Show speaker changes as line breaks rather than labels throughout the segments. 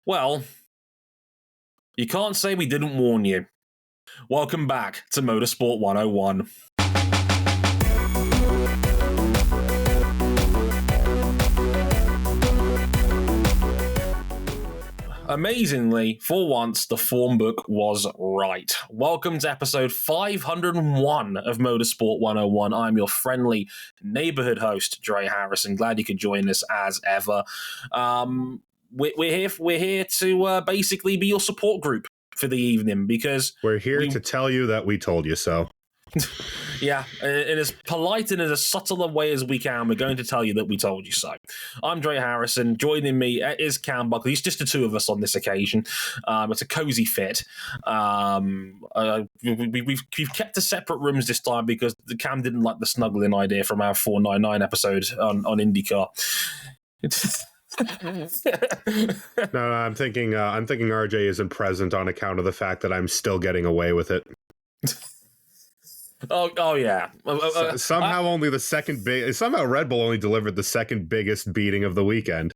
Well, you can't say we didn't warn you. Welcome back to Motorsport 101. Amazingly, for once, the form book was right. Welcome to episode 501 of Motorsport 101. I'm your friendly neighborhood host, Dre Harrison. Glad you could join us as ever. We're here to basically be your support group for the evening because
we're here to tell you that we told you so.
Yeah, in as polite and in as subtle a way as we can, we're going to tell you that we told you so. I'm Dre Harrison. Joining me is Cam Buckley. It's just the two of us on this occasion. It's a cozy fit. We've kept the separate rooms this time because Cam didn't like the snuggling idea from our 499 episode on IndyCar.
No, I'm thinking RJ isn't present on account of the fact that I'm still getting away with it.
Oh yeah.
Somehow only the second big. Somehow Red Bull only delivered the second biggest beating of the weekend.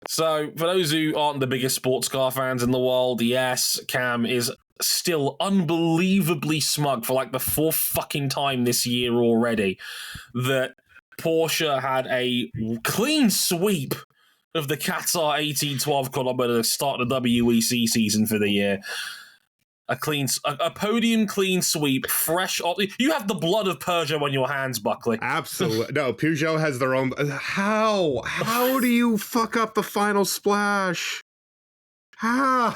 So, for those who aren't the biggest sports car fans in the world, yes, Cam is still unbelievably smug for like the fourth fucking time this year already that Porsche had a clean sweep of the Qatar 1812 kilometer to start the WEC season for the year. A podium clean sweep, fresh. You have the blood of Peugeot on your hands, Buckley.
Absolutely. No, Peugeot has their own. How do you fuck up the final splash? How?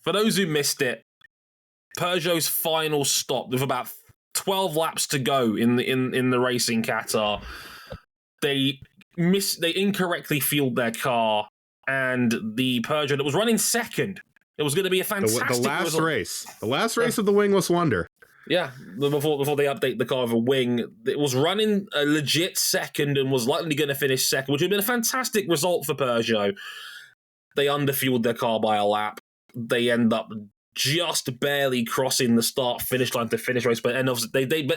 For those who missed it, Peugeot's final stop with about 12 laps to go in the race in Qatar. They incorrectly fueled their car, and the Peugeot that was running second. It was going to be a fantastic
the last race of the wingless wonder.
Yeah, before they update the car with a wing, it was running a legit second and was likely going to finish second, which would have been a fantastic result for Peugeot. They underfueled their car by a lap. They end up just barely crossing the start-finish line to finish race, but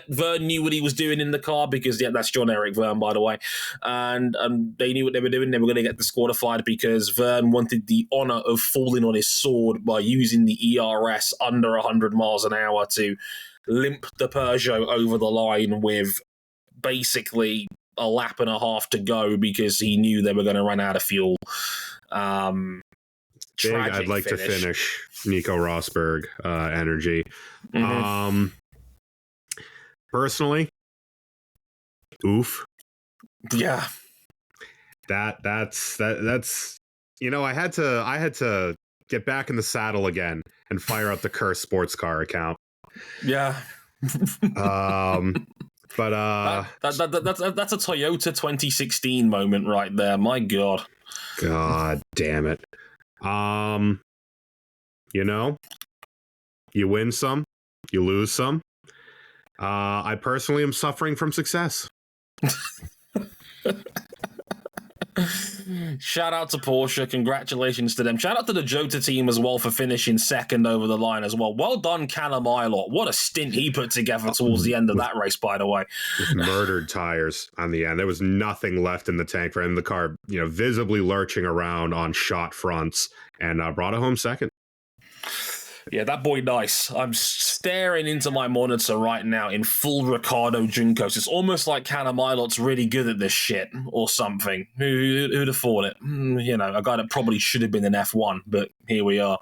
Verne knew what he was doing in the car because that's John-Eric Verne, by the way, and they knew what they were doing. They were going to get disqualified because Verne wanted the honor of falling on his sword by using the ERS under 100 miles an hour to limp the Peugeot over the line with basically a lap and a half to go because he knew they were going to run out of fuel.
I'd like to finish Nico Rosberg energy.
Mm-hmm.
Personally, oof.
Yeah.
That's I had to get back in the saddle again and fire up the Curse sports car account.
Yeah.
But
that's a Toyota 2016 moment right there. My God.
God damn it. You win some, you lose some. I personally am suffering from success.
Shout out to Porsche. Congratulations to them. Shout out to the Jota team as well for finishing second over the line as well. Well done, Callum Ilott. What a stint he put together towards the end of that race, by the way.
With murdered tires on the end. There was nothing left in the tank for him. The car, visibly lurching around on shot fronts and brought it home second.
Yeah, that boy nice. I'm staring into my monitor right now in full Ricardo Juncos. It's almost like Callum Ilott's really good at this shit or something. Who'd have thought it? A guy that probably should have been in F1, but here we are.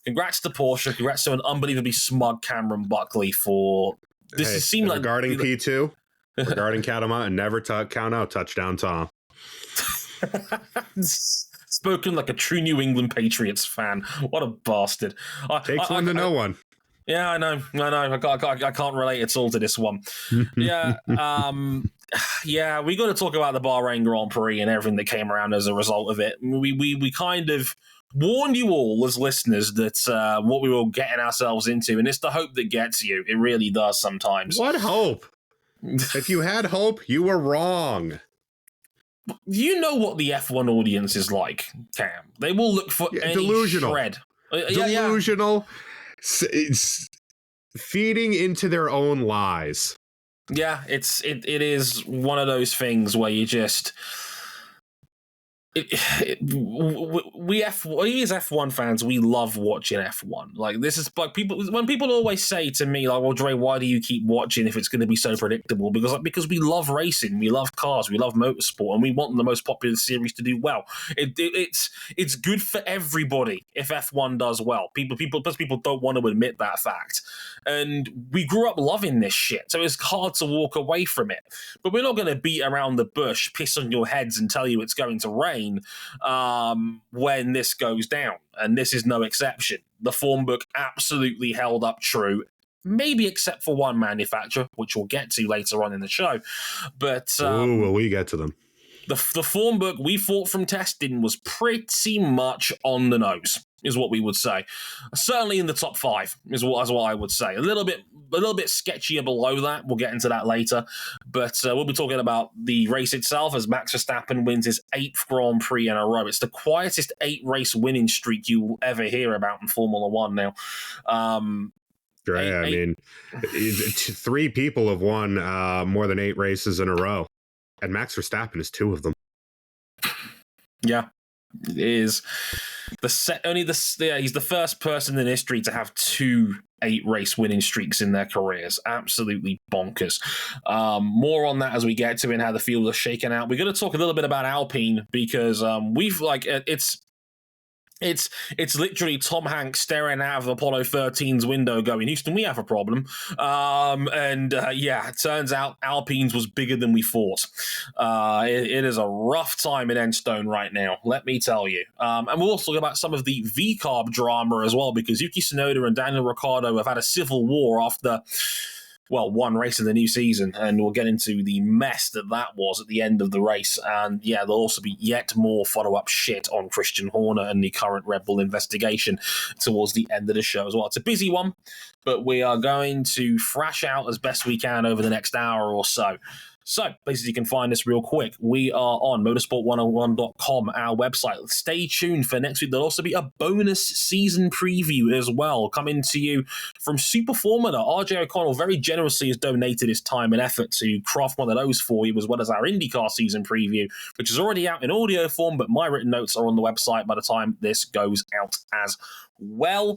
Congrats to Porsche. Congrats to an unbelievably smug Cameron Buckley for...
regarding P2, regarding Catamount, and never count out touchdown Tom.
Spoken like a true New England Patriots fan. What a bastard.
Takes one to know one.
Yeah, I know. I can't relate at all to this one. Yeah. Yeah, we got to talk about the Bahrain Grand Prix and everything that came around as a result of it. We kind of warned you all as listeners that what we were getting ourselves into, and it's the hope that gets you. It really does sometimes.
What hope? If you had hope, you were wrong.
You know what the F1 audience is like, Cam. They will look for any
delusional
shred.
Delusional. It's feeding into their own lies.
Yeah, it is one of those things where you just... we as F1 fans, we love watching F1. Like, this is like when people always say to me, like, well, Dre, why do you keep watching if it's going to be so predictable? Because we love racing, we love cars, we love motorsport, and we want the most popular series to do well. It's good for everybody if F1 does well. People don't want to admit that fact, and we grew up loving this shit, so it's hard to walk away from it. But we're not going to beat around the bush, piss on your heads, and tell you it's going to rain when this goes down, and this is no exception. The form book absolutely held up true, maybe except for one manufacturer, which we'll get to later on in the show. But
will we get to them?
The form book we thought from testing was pretty much on the nose, is what we would say. Certainly in the top 5 is what I would say. A little bit sketchier below that. We'll get into that later. But we'll be talking about the race itself as Max Verstappen wins his 8th Grand Prix in a row. It's the quietest 8-race winning streak you will ever hear about in Formula One now.
Right. I mean, 3 people have won more than 8 races in a row. And Max Verstappen is 2 of them.
Yeah, it is. He's the first person in history to have 2 8-race winning streaks in their careers. Absolutely bonkers. More on that as we get to it and how the field is shaken out. We're going to talk a little bit about Alpine because it's literally Tom Hanks staring out of Apollo 13's window going, Houston, we have a problem. It turns out Alpine's was bigger than we thought. It is a rough time in Enstone right now, let me tell you. And we'll also talk about some of the V-carb drama as well, because Yuki Tsunoda and Daniel Ricciardo have had a civil war after one race in the new season, and we'll get into the mess that was at the end of the race. And yeah, there'll also be yet more follow-up shit on Christian Horner and the current Red Bull investigation towards the end of the show as well. It's a busy one, but we are going to thrash out as best we can over the next hour or so. So, places you can find us real quick. We are on motorsport101.com, our website. Stay tuned for next week. There'll also be a bonus season preview as well, coming to you from Super Formula. RJ O'Connell very generously has donated his time and effort to craft one of those for you, as well as our IndyCar season preview, which is already out in audio form, but my written notes are on the website by the time this goes out as well.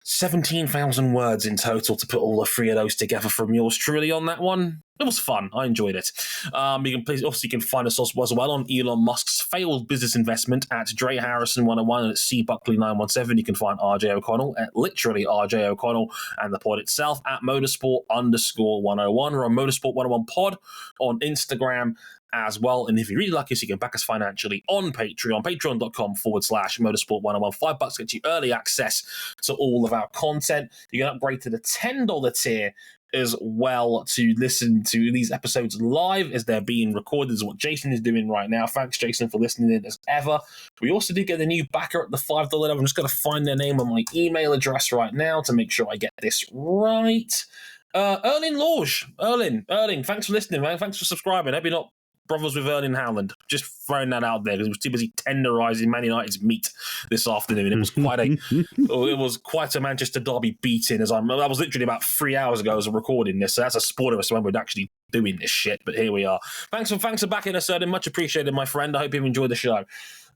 17,000 words in total to put all the 3 of those together from yours truly on that one. It was fun. I enjoyed it. You can find us as well on Elon Musk's failed business investment at Dre Harrison 101 and at C Buckley 917. You can find RJ O'Connell at literally RJ O'Connell and the pod itself at motorsport_101 or on Motorsport 101 pod on Instagram as well. And if you really like us, you can back us financially on Patreon, patreon.com/motorsport101. $5 gets you early access to all of our content. You can upgrade to the $10 tier as well to listen to these episodes live as they're being recorded, is what Jason is doing right now. Thanks, Jason, for listening in as ever. We also did get a new backer at the $5 level. I'm just going to find their name on my email address right now to make sure I get this right. Erling Lorge. Erling, thanks for listening, man. Thanks for subscribing. Hope you're not brothers with Erling Haaland. Just throwing that out there because he was too busy tenderising Man United's meat this afternoon. It was quite a Manchester derby beating. That was literally about 3 hours ago as I'm recording this. So that's a spoiler as to when we're actually doing this shit. But here we are. Thanks for backing us, Erling. Much appreciated, my friend. I hope you've enjoyed the show.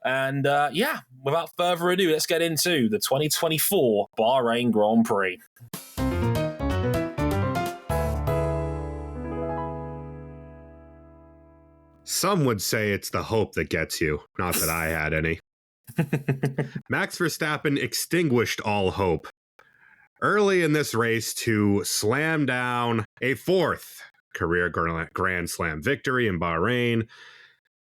And without further ado, let's get into the 2024 Bahrain Grand Prix.
Some would say it's the hope that gets you. Not that I had any. Max Verstappen extinguished all hope early in this race to slam down a 4th career Grand Slam victory in Bahrain,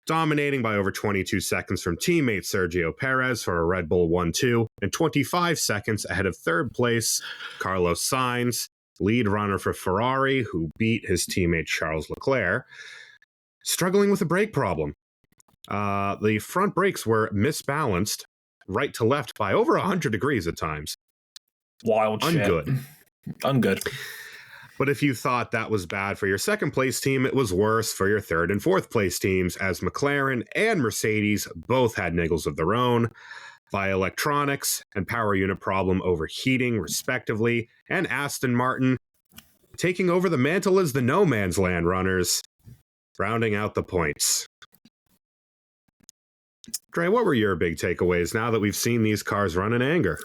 dominating by over 22 seconds from teammate Sergio Perez for a Red Bull 1-2 and 25 seconds ahead of 3rd place Carlos Sainz, lead runner for Ferrari, who beat his teammate Charles Leclerc, struggling with a brake problem. The front brakes were misbalanced right to left by over 100 degrees at times.
Wild
Ungood.
Shit. Ungood.
But if you thought that was bad for your 2nd place team, it was worse for your 3rd and 4th place teams, as McLaren and Mercedes both had niggles of their own via electronics and power unit problem overheating, respectively, and Aston Martin taking over the mantle as the no man's land runners, rounding out the points. Dre, what were your big takeaways now that we've seen these cars run in anger?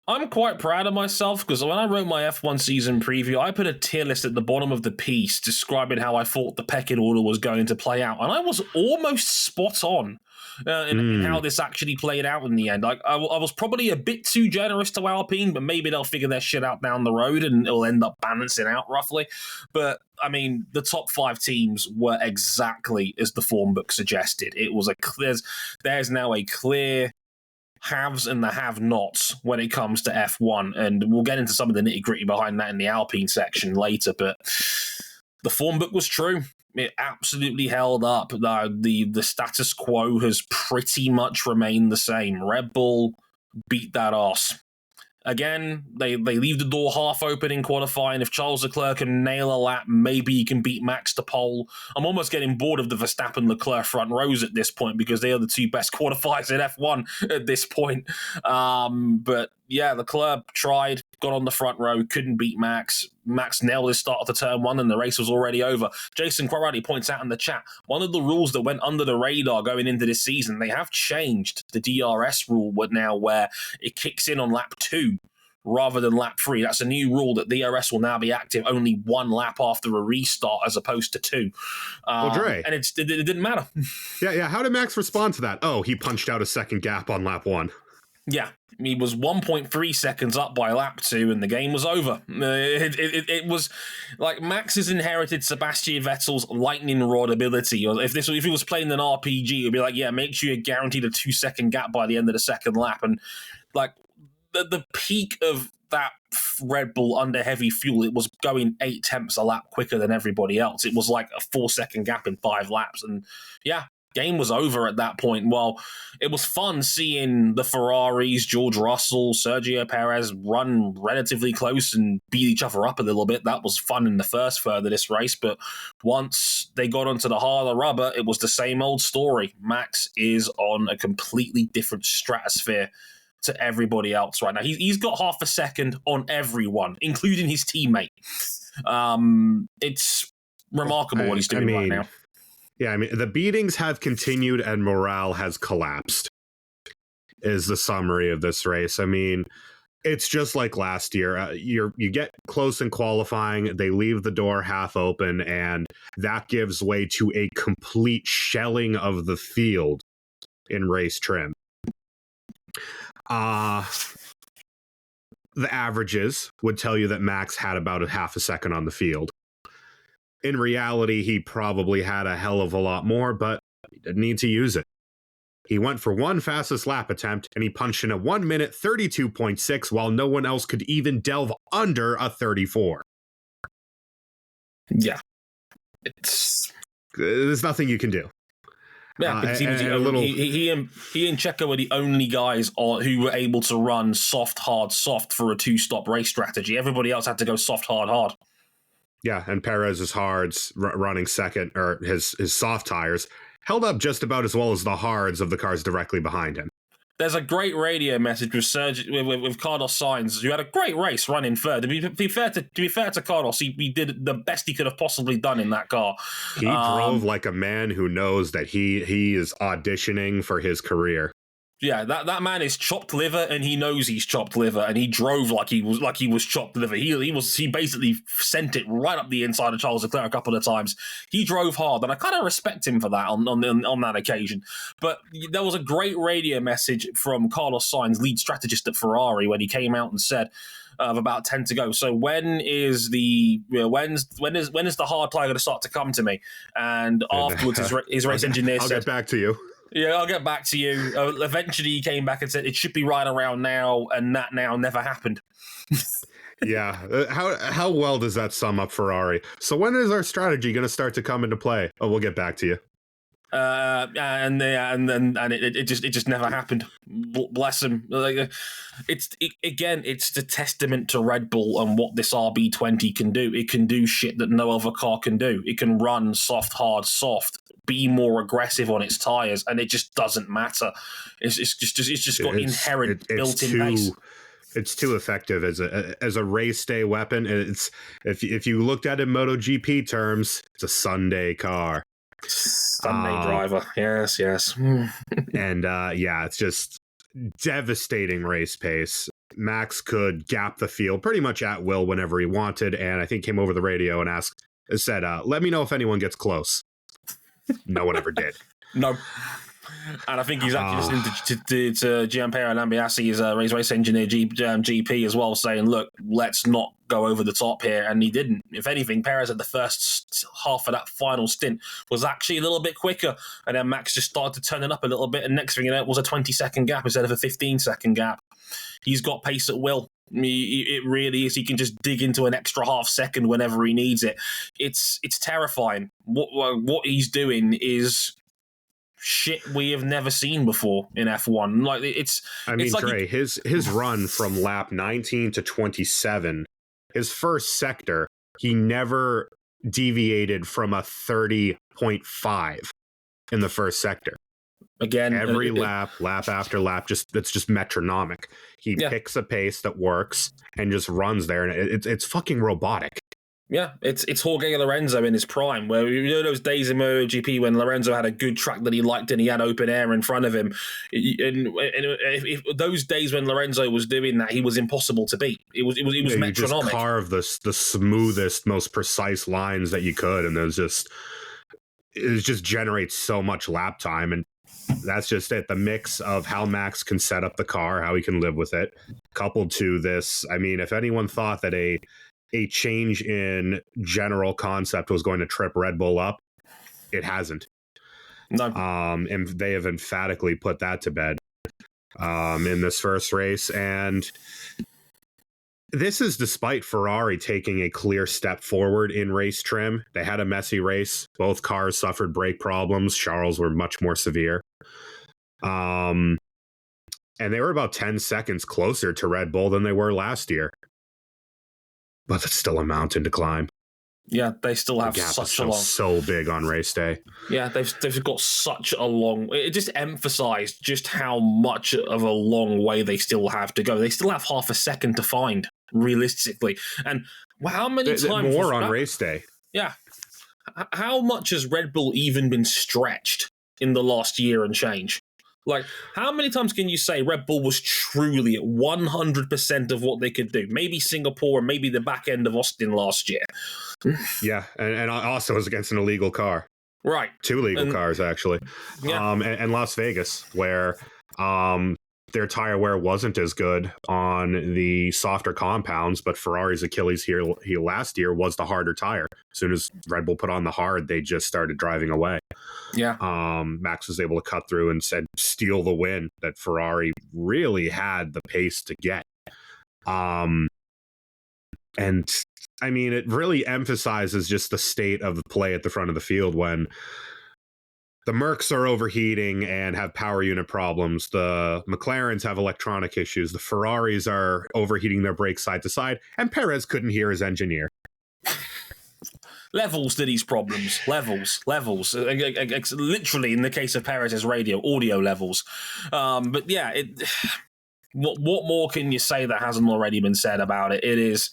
I'm quite proud of myself because when I wrote my F1 season preview, I put a tier list at the bottom of the piece describing how I thought the pecking order was going to play out. And I was almost spot on in how this actually played out in the end. I was probably a bit too generous to Alpine, but maybe they'll figure their shit out down the road and it'll end up balancing out roughly. But I mean, the top 5 teams were exactly as the form book suggested. It was there's now a clear haves and the have-nots when it comes to F1, and we'll get into some of the nitty-gritty behind that in the Alpine section later, but the form book was true. It absolutely held up. The status quo has pretty much remained the same. Red Bull beat that ass. Again, they leave the door half open in qualifying. If Charles Leclerc can nail a lap, maybe he can beat Max to pole. I'm almost getting bored of the Verstappen-Leclerc front rows at this point because they are the 2 best qualifiers in F1 at this point. But yeah, Leclerc tried, got on the front row, couldn't beat Max. Max nailed his start of the turn 1 and the race was already over. Jason quite rightly points out in the chat, one of the rules that went under the radar going into this season, they have changed the DRS rule now where it kicks in on lap 2 rather than lap 3. That's a new rule that DRS will now be active only 1 lap after a restart as opposed to 2.
Well, Dre.
And it didn't matter.
Yeah. How did Max respond to that? Oh, he punched out a second gap on lap 1.
Yeah, he was 1.3 seconds up by lap 2, and the game was over. It was like Max has inherited Sebastian Vettel's lightning rod ability. Or if he was playing an RPG, it'd be like, yeah, make sure you're guaranteed a 2-second gap by the end of the second lap. And like the peak of that Red Bull under heavy fuel, it was going 8 tenths a lap quicker than everybody else. It was like a 4-second gap in 5 laps, and yeah. Game was over at that point. Well, it was fun seeing the Ferraris, George Russell, Sergio Perez run relatively close and beat each other up a little bit. That was fun in the first third of this race. But once they got onto the harder rubber, it was the same old story. Max is on a completely different stratosphere to everybody else right now. He's got half a second on everyone, including his teammate. It's remarkable what he's doing right now.
Yeah, I mean, the beatings have continued and morale has collapsed, is the summary of this race. I mean, it's just like last year. You get close in qualifying, they leave the door half open, and that gives way to a complete shelling of the field in race trim. The averages would tell you that Max had about a half a second on the field. In reality, he probably had a hell of a lot more, but he didn't need to use it. He went for 1 fastest lap attempt, and he punched in a 1 minute 32.6 while no one else could even delve under a 34.
Yeah.
There's nothing you can do.
Yeah, because he and Checo were the only guys who were able to run soft, hard, soft for a 2-stop race strategy. Everybody else had to go soft, hard, hard.
Yeah, and Perez's hards running second, or his soft tires, held up just about as well as the hards of the cars directly behind him.
There's a great radio message with Carlos Sainz, who had a great race running third. To be fair to Carlos, he did the best he could have possibly done in that car.
He drove like a man who knows that he is auditioning for his career.
Yeah, that man is chopped liver, and he knows he's chopped liver, and he drove like he was chopped liver. He basically sent it right up the inside of Charles Leclerc a couple of times. He drove hard, and I kind of respect him for that on that occasion. But there was a great radio message from Carlos Sainz, lead strategist at Ferrari, when he came out and said of about 10 to go. So when is the hard tire going to start to come to me? And afterwards, his race engineer said,
"I'll get back to you."
Yeah, I'll get back to you. Eventually, he came back and said it should be right around now, and that now never happened.
Yeah, how well does that sum up Ferrari? So when is our strategy going to start to come into play? Oh, we'll get back to you.
And it just never happened. Bless him. It's the testament to Red Bull and what this RB20 can do. It can do shit that no other car can do. It can run soft, hard, soft, be more aggressive on its tires, and it just doesn't matter. It's just got inherent built-in pace.
It's too effective as a race day weapon. It's if you looked at it in MotoGP terms, it's a Sunday car.
Sunday driver. Yes.
And it's just devastating race pace. Max could gap the field pretty much at will whenever he wanted, and I think came over the radio and said, let me know if anyone gets close. No one ever did.
No. And I think he's actually listening to Gianpiero Lambiasi's race engineer, GP, as well, saying, look, let's not go over the top here. And he didn't. If anything, Perez at the first half of that final stint was actually a little bit quicker. And then Max just started to turn it up a little bit. And next thing you know, it was a 20-second gap instead of a 15-second gap. He's got pace at will. It really is. He can just dig into an extra half second whenever he needs it. It's terrifying. What he's doing is shit we have never seen before in F1. Like it's
Trey, his run from lap 19 to 27, his first sector, he never deviated from a 30.5 in the first sector.
Again,
every lap after lap, it's just metronomic. He picks a pace that works and just runs there, and it's fucking robotic.
Yeah, it's Jorge Lorenzo in his prime, where you know those days in MotoGP when Lorenzo had a good track that he liked and he had open air in front of him. And if those days when Lorenzo was doing that, he was impossible to beat. It was metronomic. You just
carve the smoothest, most precise lines that you could, and it just generates so much lap time. And that's just it. The mix of how Max can set up the car, how he can live with it, coupled to this. I mean, if anyone thought that a change in general concept was going to trip Red Bull up, it hasn't.
No.
And they have emphatically put that to bed in this first race. And this is despite Ferrari taking a clear step forward in race trim. They had a messy race. Both cars suffered brake problems. Charles were much more severe. And they were about 10 seconds closer to Red Bull than they were last year. But it's still a mountain to climb.
Yeah, they still have such a long...
so big on race day.
Yeah, they've got such a long... It just emphasized just how much of a long way they still have to go. They still have half a second to find, realistically. And how many times...
More on race day.
Yeah. How much has Red Bull even been stretched in the last year and change? Like, how many times can you say Red Bull was truly at 100% of what they could do? Maybe Singapore and maybe the back end of Austin last year.
Yeah, and also was against an illegal car.
Right.
2 legal cars, actually.
Yeah.
And Las Vegas, where their tire wear wasn't as good on the softer compounds, but Ferrari's Achilles heel last year was the harder tire. As soon as Red Bull put on the hard, they just started driving away.
Yeah.
Max was able to cut through and steal the win that Ferrari really had the pace to get. And I mean, it really emphasizes just the state of the play at the front of the field when the Mercs are overheating and have power unit problems. The McLarens have electronic issues. The Ferraris are overheating their brakes side to side, and Perez couldn't hear his engineer.
Levels to these problems. Levels. Literally, in the case of Perez's audio levels. But yeah, what more can you say that hasn't already been said about it? It is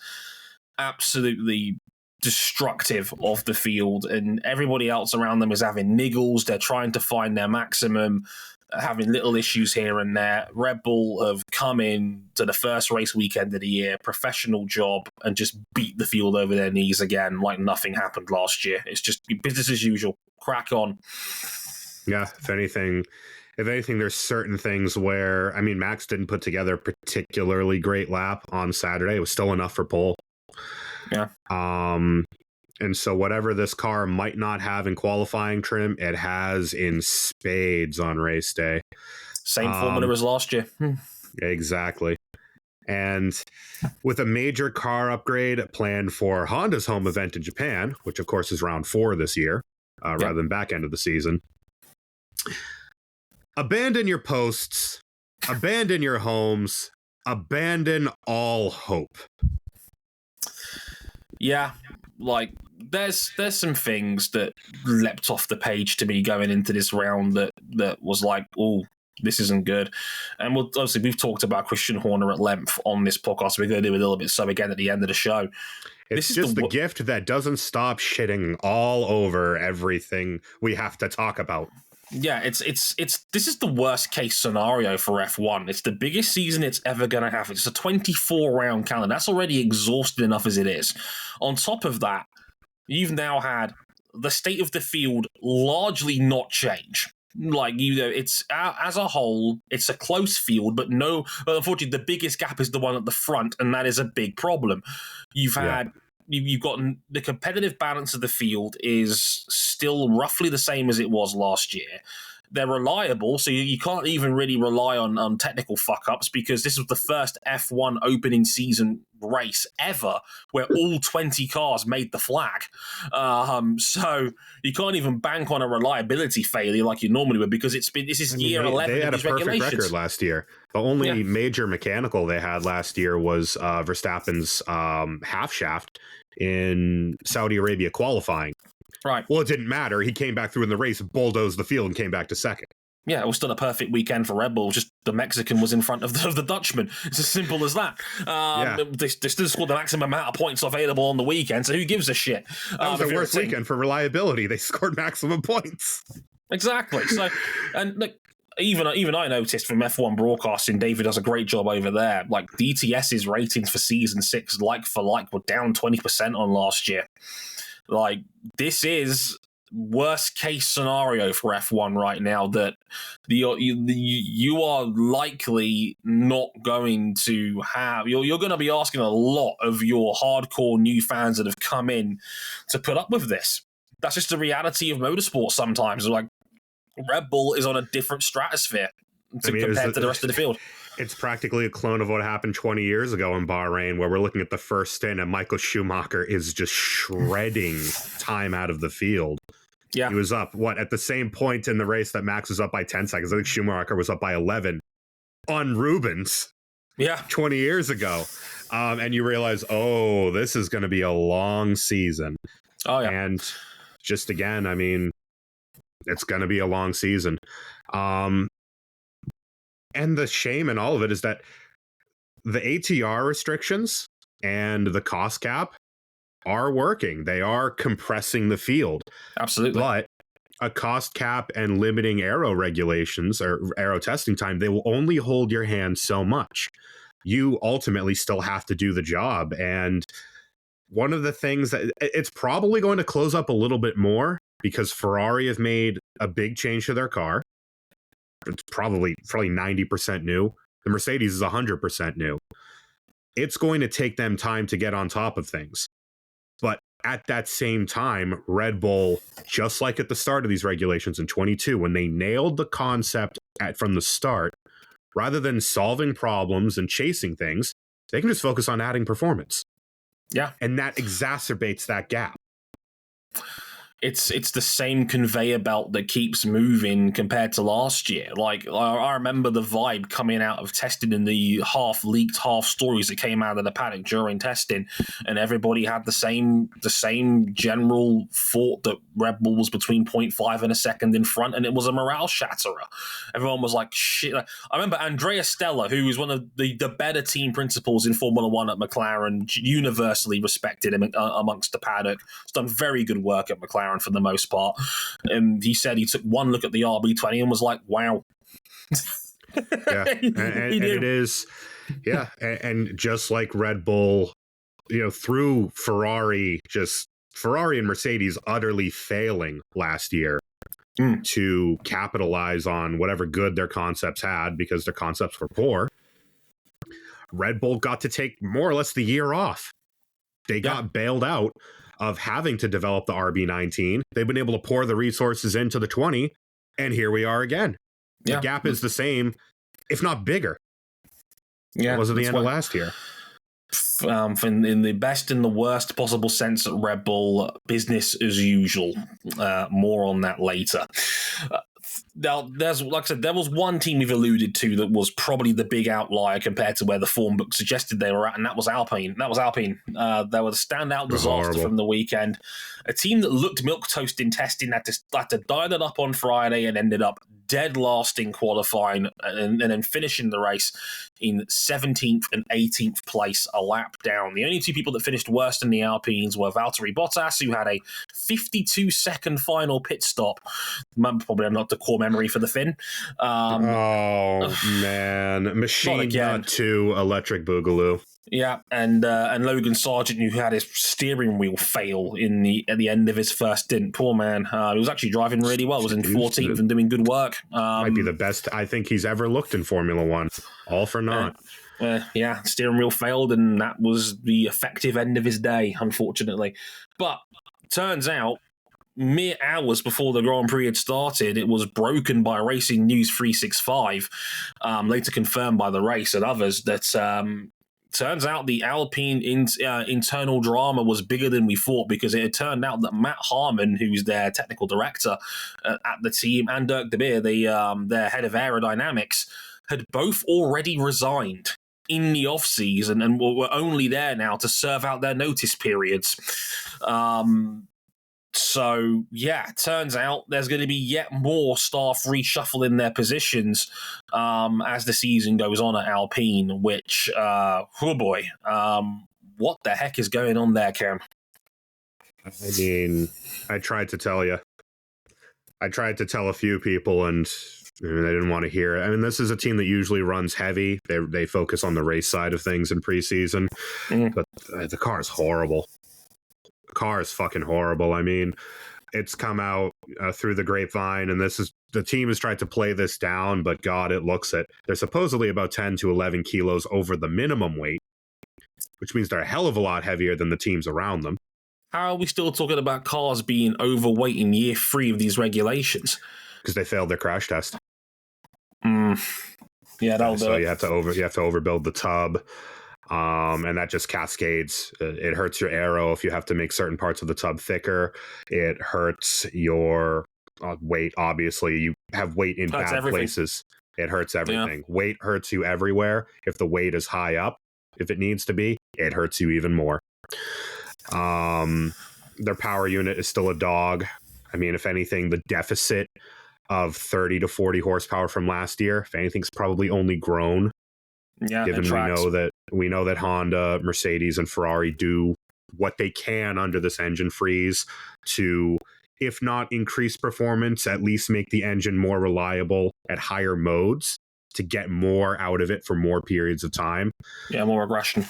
absolutely destructive of the field, and everybody else around them is having niggles. They're trying to find their maximum, having little issues here and there. Red Bull have come in to the first race weekend of the year, professional job, and just beat the field over their knees again like nothing happened last year. It's just business as usual. Crack on.
Yeah, if anything, there's certain things where, I mean, Max didn't put together a particularly great lap on Saturday. It was still enough for pole.
Yeah.
And so whatever this car might not have in qualifying trim, it has in spades on race day.
Same formula as last year.
Exactly. And with a major car upgrade planned for Honda's home event in Japan, which of course is round 4 this year, rather than back end of the season. Abandon your posts, abandon your homes, abandon all hope.
Yeah, like there's some things that leapt off the page to me going into this round that was like, oh, This isn't good. And obviously, we've talked about Christian Horner at length on this podcast. We're going to do a little bit so again at the end of the show.
It's just the gift that doesn't stop shitting all over everything we have to talk about.
Yeah, it's this is the worst case scenario for F1. It's the biggest season it's ever going to have. It's a 24-round calendar. That's already exhausted enough as it is. On top of that, you've now had the state of the field largely not change. Like, it's as a whole, it's a close field, but unfortunately, the biggest gap is the one at the front, and that is a big problem. You've got the competitive balance of the field is still roughly the same as it was last year. They're reliable, so you can't even really rely on technical fuck-ups because this was the first F1 opening season race ever where all 20 cars made the flag. So you can't even bank on a reliability failure like you normally would because this is year 11
They
of
had a
these
perfect
regulations.
record last year. The only major mechanical they had last year was Verstappen's half shaft in Saudi Arabia qualifying.
Right.
Well, it didn't matter. He came back through in the race, bulldozed the field, and came back to second.
Yeah, it was still a perfect weekend for Red Bull. Just the Mexican was in front of the Dutchman. It's as simple as that. They still scored the maximum amount of points available on the weekend, so who gives a shit?
That was the worst weekend for reliability. They scored maximum points.
Exactly. So, and look, even I noticed from F1 broadcasting, David does a great job over there. Like, DTS's ratings for season 6, like for like, were down 20% on last year. Like, this is worst case scenario for F1 right now, that you are likely not going to have, you're going to be asking a lot of your hardcore new fans that have come in to put up with this. That's just the reality of motorsport sometimes. Like, Red Bull is on a different stratosphere compared to the rest of the field.
It's practically a clone of what happened 20 years ago in Bahrain, where we're looking at the first stint and Michael Schumacher is just shredding time out of the field.
Yeah.
He was up, at the same point in the race that Max was up by 10 seconds. I think Schumacher was up by 11 on Rubens 20 years ago. And you realize, this is going to be a long season.
Oh, yeah.
And just again, I mean, it's going to be a long season. And the shame in all of it is that the ATR restrictions and the cost cap are working. They are compressing the field.
Absolutely.
But a cost cap and limiting aero regulations or aero testing time, they will only hold your hand so much. You ultimately still have to do the job. And one of the things that it's probably going to close up a little bit more because Ferrari have made a big change to their car. It's probably 90% new. The Mercedes is 100% new. It's going to take them time to get on top of things. But at that same time, Red Bull, just like at the start of these regulations in 22, when they nailed the concept from the start, rather than solving problems and chasing things, they can just focus on adding performance.
Yeah.
And that exacerbates that gap.
It's the same conveyor belt that keeps moving compared to last year. Like, I remember the vibe coming out of testing in the half-leaked, half-stories that came out of the paddock during testing, and everybody had the same general thought that Red Bull was between 0.5 and a second in front, and it was a morale shatterer. Everyone was like, shit. I remember Andrea Stella, who was one of the better team principals in Formula One at McLaren, universally respected amongst the paddock. He's done very good work at McLaren for the most part. And he said he took one look at the RB20 and was like, wow.
Yeah. And it is, and just like Red Bull, through Ferrari and Mercedes utterly failing last year to capitalize on whatever good their concepts had because their concepts were poor, Red Bull got to take more or less the year off. They got bailed out of having to develop the RB19. They've been able to pour the resources into the 20, and here we are again. The gap is the same, if not bigger. Yeah, it was at the end of last year.
In the best and the worst possible sense at Red Bull, business as usual. More on that later. Now, like I said, there was one team we've alluded to that was probably the big outlier compared to where the form book suggested they were at, and that was Alpine. They were the standout disaster from the weekend. A team that looked milquetoast in testing had to dial it up on Friday and ended up dead last in qualifying and then finishing the race in 17th and 18th place, a lap down. The only two people that finished worse than the Alpines were Valtteri Bottas, who had a 52-second final pit stop. Probably not the core memory for the Finn.
Man. Machine Nut 2 Electric Boogaloo.
Yeah, and Logan Sargent, who had his steering wheel fail at the end of his first stint. Poor man. He was actually driving really well. Was in 14th and doing good work.
Might be the best I think he's ever looked in Formula One. All for naught.
Yeah, steering wheel failed, and that was the effective end of his day, unfortunately. But turns out, mere hours before the Grand Prix had started, it was broken by Racing News 365, later confirmed by the race and others, that turns out the Alpine internal drama was bigger than we thought, because it had turned out that Matt Harmon, who's their technical director at the team, and Dirk De Beer, their head of aerodynamics, had both already resigned in the off-season and were only there now to serve out their notice periods. So, yeah, turns out there's going to be yet more staff reshuffling their positions as the season goes on at Alpine, which, oh boy, what the heck is going on there, Cam?
I mean, I tried to tell you. I tried to tell a few people, and they didn't want to hear it. I mean, this is a team that usually runs heavy. They focus on the race side of things in preseason, but the car is horrible. Car is fucking horrible. I mean, it's come out through the grapevine, and the team has tried to play this down, but God, it looks it. They're supposedly about 10 to 11 kilos over the minimum weight, which means they're a hell of a lot heavier than the teams around them.
How are we still talking about cars being overweight in year 3 of these regulations?
Because they failed their crash test.
Yeah, that'll do it.
You have to overbuild the tub. And that just cascades. It hurts your aero if you have to make certain parts of the tub thicker. It hurts your weight, obviously. You have weight in bad places. It hurts everything. Yeah. Weight hurts you everywhere. If the weight is high up, if it needs to be, it hurts you even more. Their power unit is still a dog. I mean, if anything, the deficit of 30 to 40 horsepower from last year, if anything's probably only grown.
Yeah,
given we know that Honda, Mercedes, and Ferrari do what they can under this engine freeze to, if not increase performance, at least make the engine more reliable at higher modes to get more out of it for more periods of time.
Yeah, more aggression.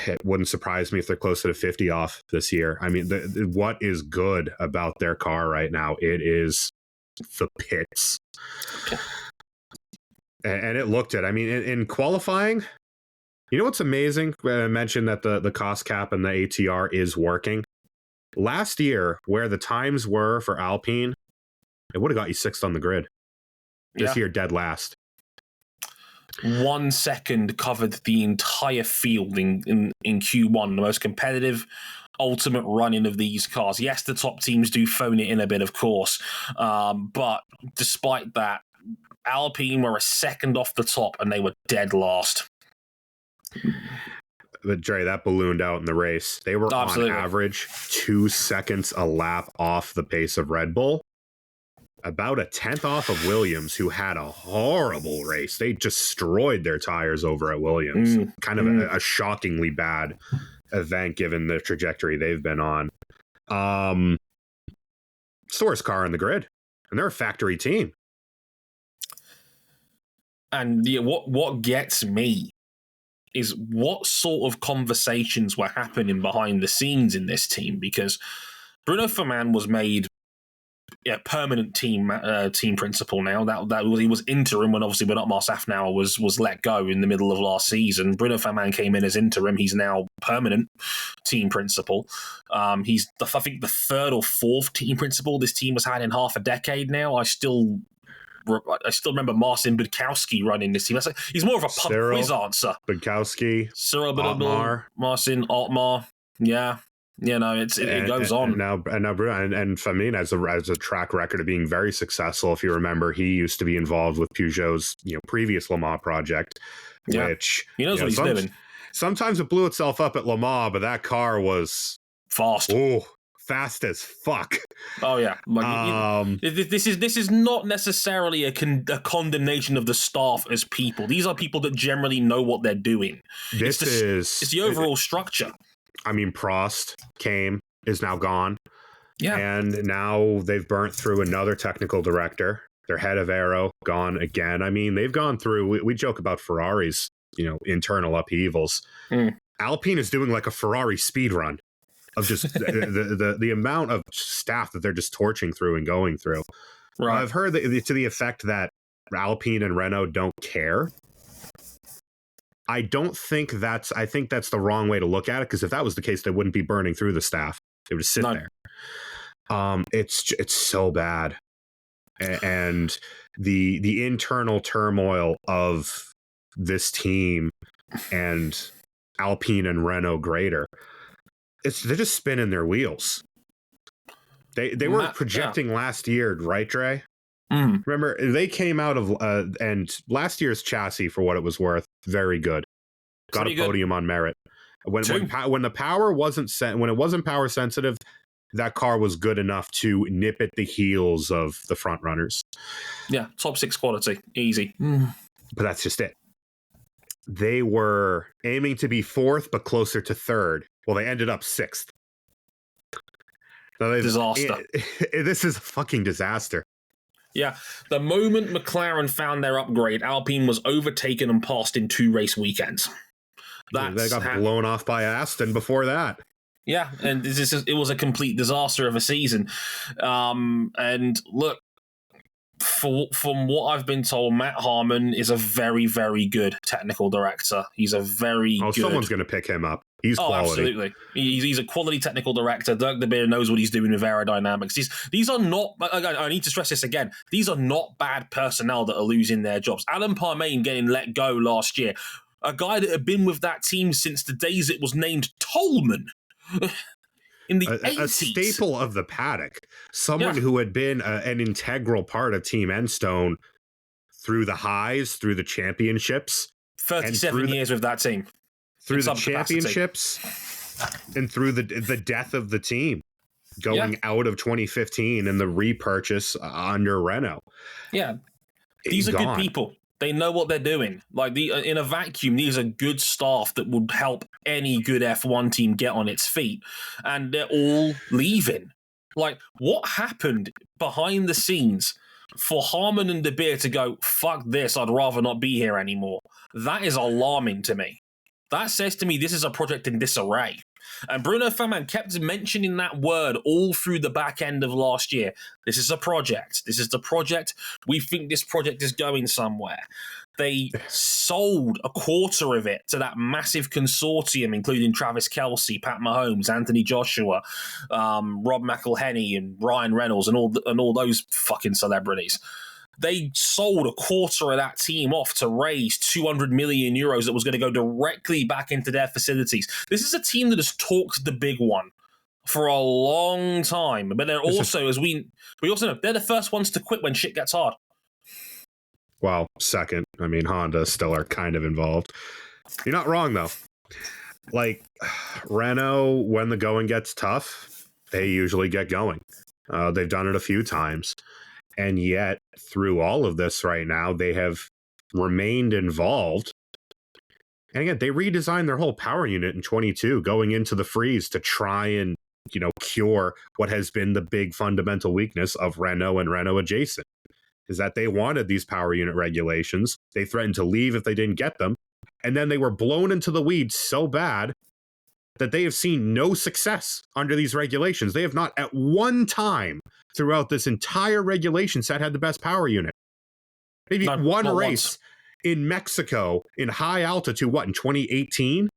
It wouldn't surprise me if they're closer to 50 off this year. I mean, what is good about their car right now? It is the pits. Okay. And it looked it. I mean, in qualifying, you know what's amazing? I mentioned that the cost cap and the ATR is working. Last year, where the times were for Alpine, it would have got you 6th on the grid. This year, dead last.
1 second covered the entire field in Q1, the most competitive ultimate running of these cars. Yes, the top teams do phone it in a bit, of course. But despite that, Alpine were a second off the top, and they were dead last.
But Dre, that ballooned out in the race. They were on average 2 seconds a lap off the pace of Red Bull. About a 10th off of Williams, who had a horrible race. They destroyed their tires over at Williams. Kind of a shockingly bad event given the trajectory they've been on. It's the worst car in the grid, and they're a factory team.
And what gets me is what sort of conversations were happening behind the scenes in this team, because Bruno Furman was made permanent team principal now. That was, he was interim when obviously Bernard Safnauer was let go in the middle of last season. Bruno Furman came in as interim. He's now permanent team principal. He's I think the 3rd or 4th team principal this team has had in half a decade now. I still remember Marcin Budkowski running this team. He's more of a pub quiz answer.
Budkowski,
Cyril Otmar, Marcin Otmar. Yeah. You know, it goes on.
And now Bruno and Furman has a track record of being very successful. If you remember, he used to be involved with Peugeot's previous Le Mans project, which
he knows what he's doing.
Sometimes it blew itself up at Le Mans, but that car was
fast.
Oh, fast as fuck.
Oh yeah, this is not necessarily a condemnation of the staff as people. These are people that generally know what they're doing. It's the overall structure.
I mean, Prost is now gone.
Yeah,
and now they've burnt through another technical director. Their head of aero gone again. I mean, they've gone through. We joke about Ferrari's, internal upheavals. Alpine is doing like a Ferrari speed run of just the amount of staff that they're just torching through and going through.
Right.
I've heard that, to the effect that Alpine and Renault don't care. I think that's the wrong way to look at it, because if that was the case, they wouldn't be burning through the staff. They would just sit there. It's so bad. And the internal turmoil of this team and Alpine and Renault greater, they're just spinning their wheels. They were projecting last year, right, Dre? Remember, they came out of and last year's chassis, for what it was worth, very good. Got a podium on merit. When the power wasn't when it wasn't power sensitive, that car was good enough to nip at the heels of the front runners.
Yeah, top 6 quality, easy.
But that's just it. They were aiming to be 4th, but closer to 3rd. Well, they ended up 6th.
Disaster.
This is a fucking disaster.
Yeah, the moment McLaren found their upgrade, Alpine was overtaken and passed in 2 race weekends.
They got blown off by Aston before that.
Yeah, and it was a complete disaster of a season. And look, from what I've been told, Matt Harmon is a very, very good technical director. He's a very good...
someone's going to pick him up. He's quality.
Absolutely. He's a quality technical director. Dirk De Beer knows what he's doing with aerodynamics. These are not... I need to stress this again. These are not bad personnel that are losing their jobs. Alan Parmain getting let go last year. A guy that had been with that team since the days it was named Tolman. In the 80s.
A staple of the paddock. Someone who had been an integral part of Team Enstone through the highs, through the championships.
37 years with that team.
Through the championships and through the death of the team. Going out of 2015 and the repurchase under Renault.
Yeah. These are good people. They know what they're doing. Like in a vacuum, these are good staff that would help any good F1 team get on its feet. And they're all leaving. Like, what happened behind the scenes for Harmon and De Beer to go, fuck this, I'd rather not be here anymore? That is alarming to me. That says to me this is a project in disarray. And Bruno Fairman kept mentioning that word all through the back end of last year. This is a project. This is the project. We think this project is going somewhere. They sold a quarter of it to that massive consortium, including Travis Kelce, Pat Mahomes, Anthony Joshua, Rob McElhenney, and Ryan Reynolds, and all those fucking celebrities. They sold a quarter of that team off to raise 200 million euros that was going to go directly back into their facilities. This is a team that has talked the big one for a long time. But they're also, as we also know, they're the first ones to quit when shit gets hard.
Well, second. I mean, Honda still are kind of involved. You're not wrong, though. Like, Renault, when the going gets tough, they usually get going. They've done it a few times. And yet, through all of this right now, they have remained involved. And again, they redesigned their whole power unit in 22, going into the freeze to try and, cure what has been the big fundamental weakness of Renault and Renault adjacent, is that they wanted these power unit regulations. They threatened to leave if they didn't get them. And then they were blown into the weeds so bad that they have seen no success under these regulations. They have not at one time throughout this entire regulation set had the best power unit. Maybe one race once. In Mexico in high altitude, in 2018?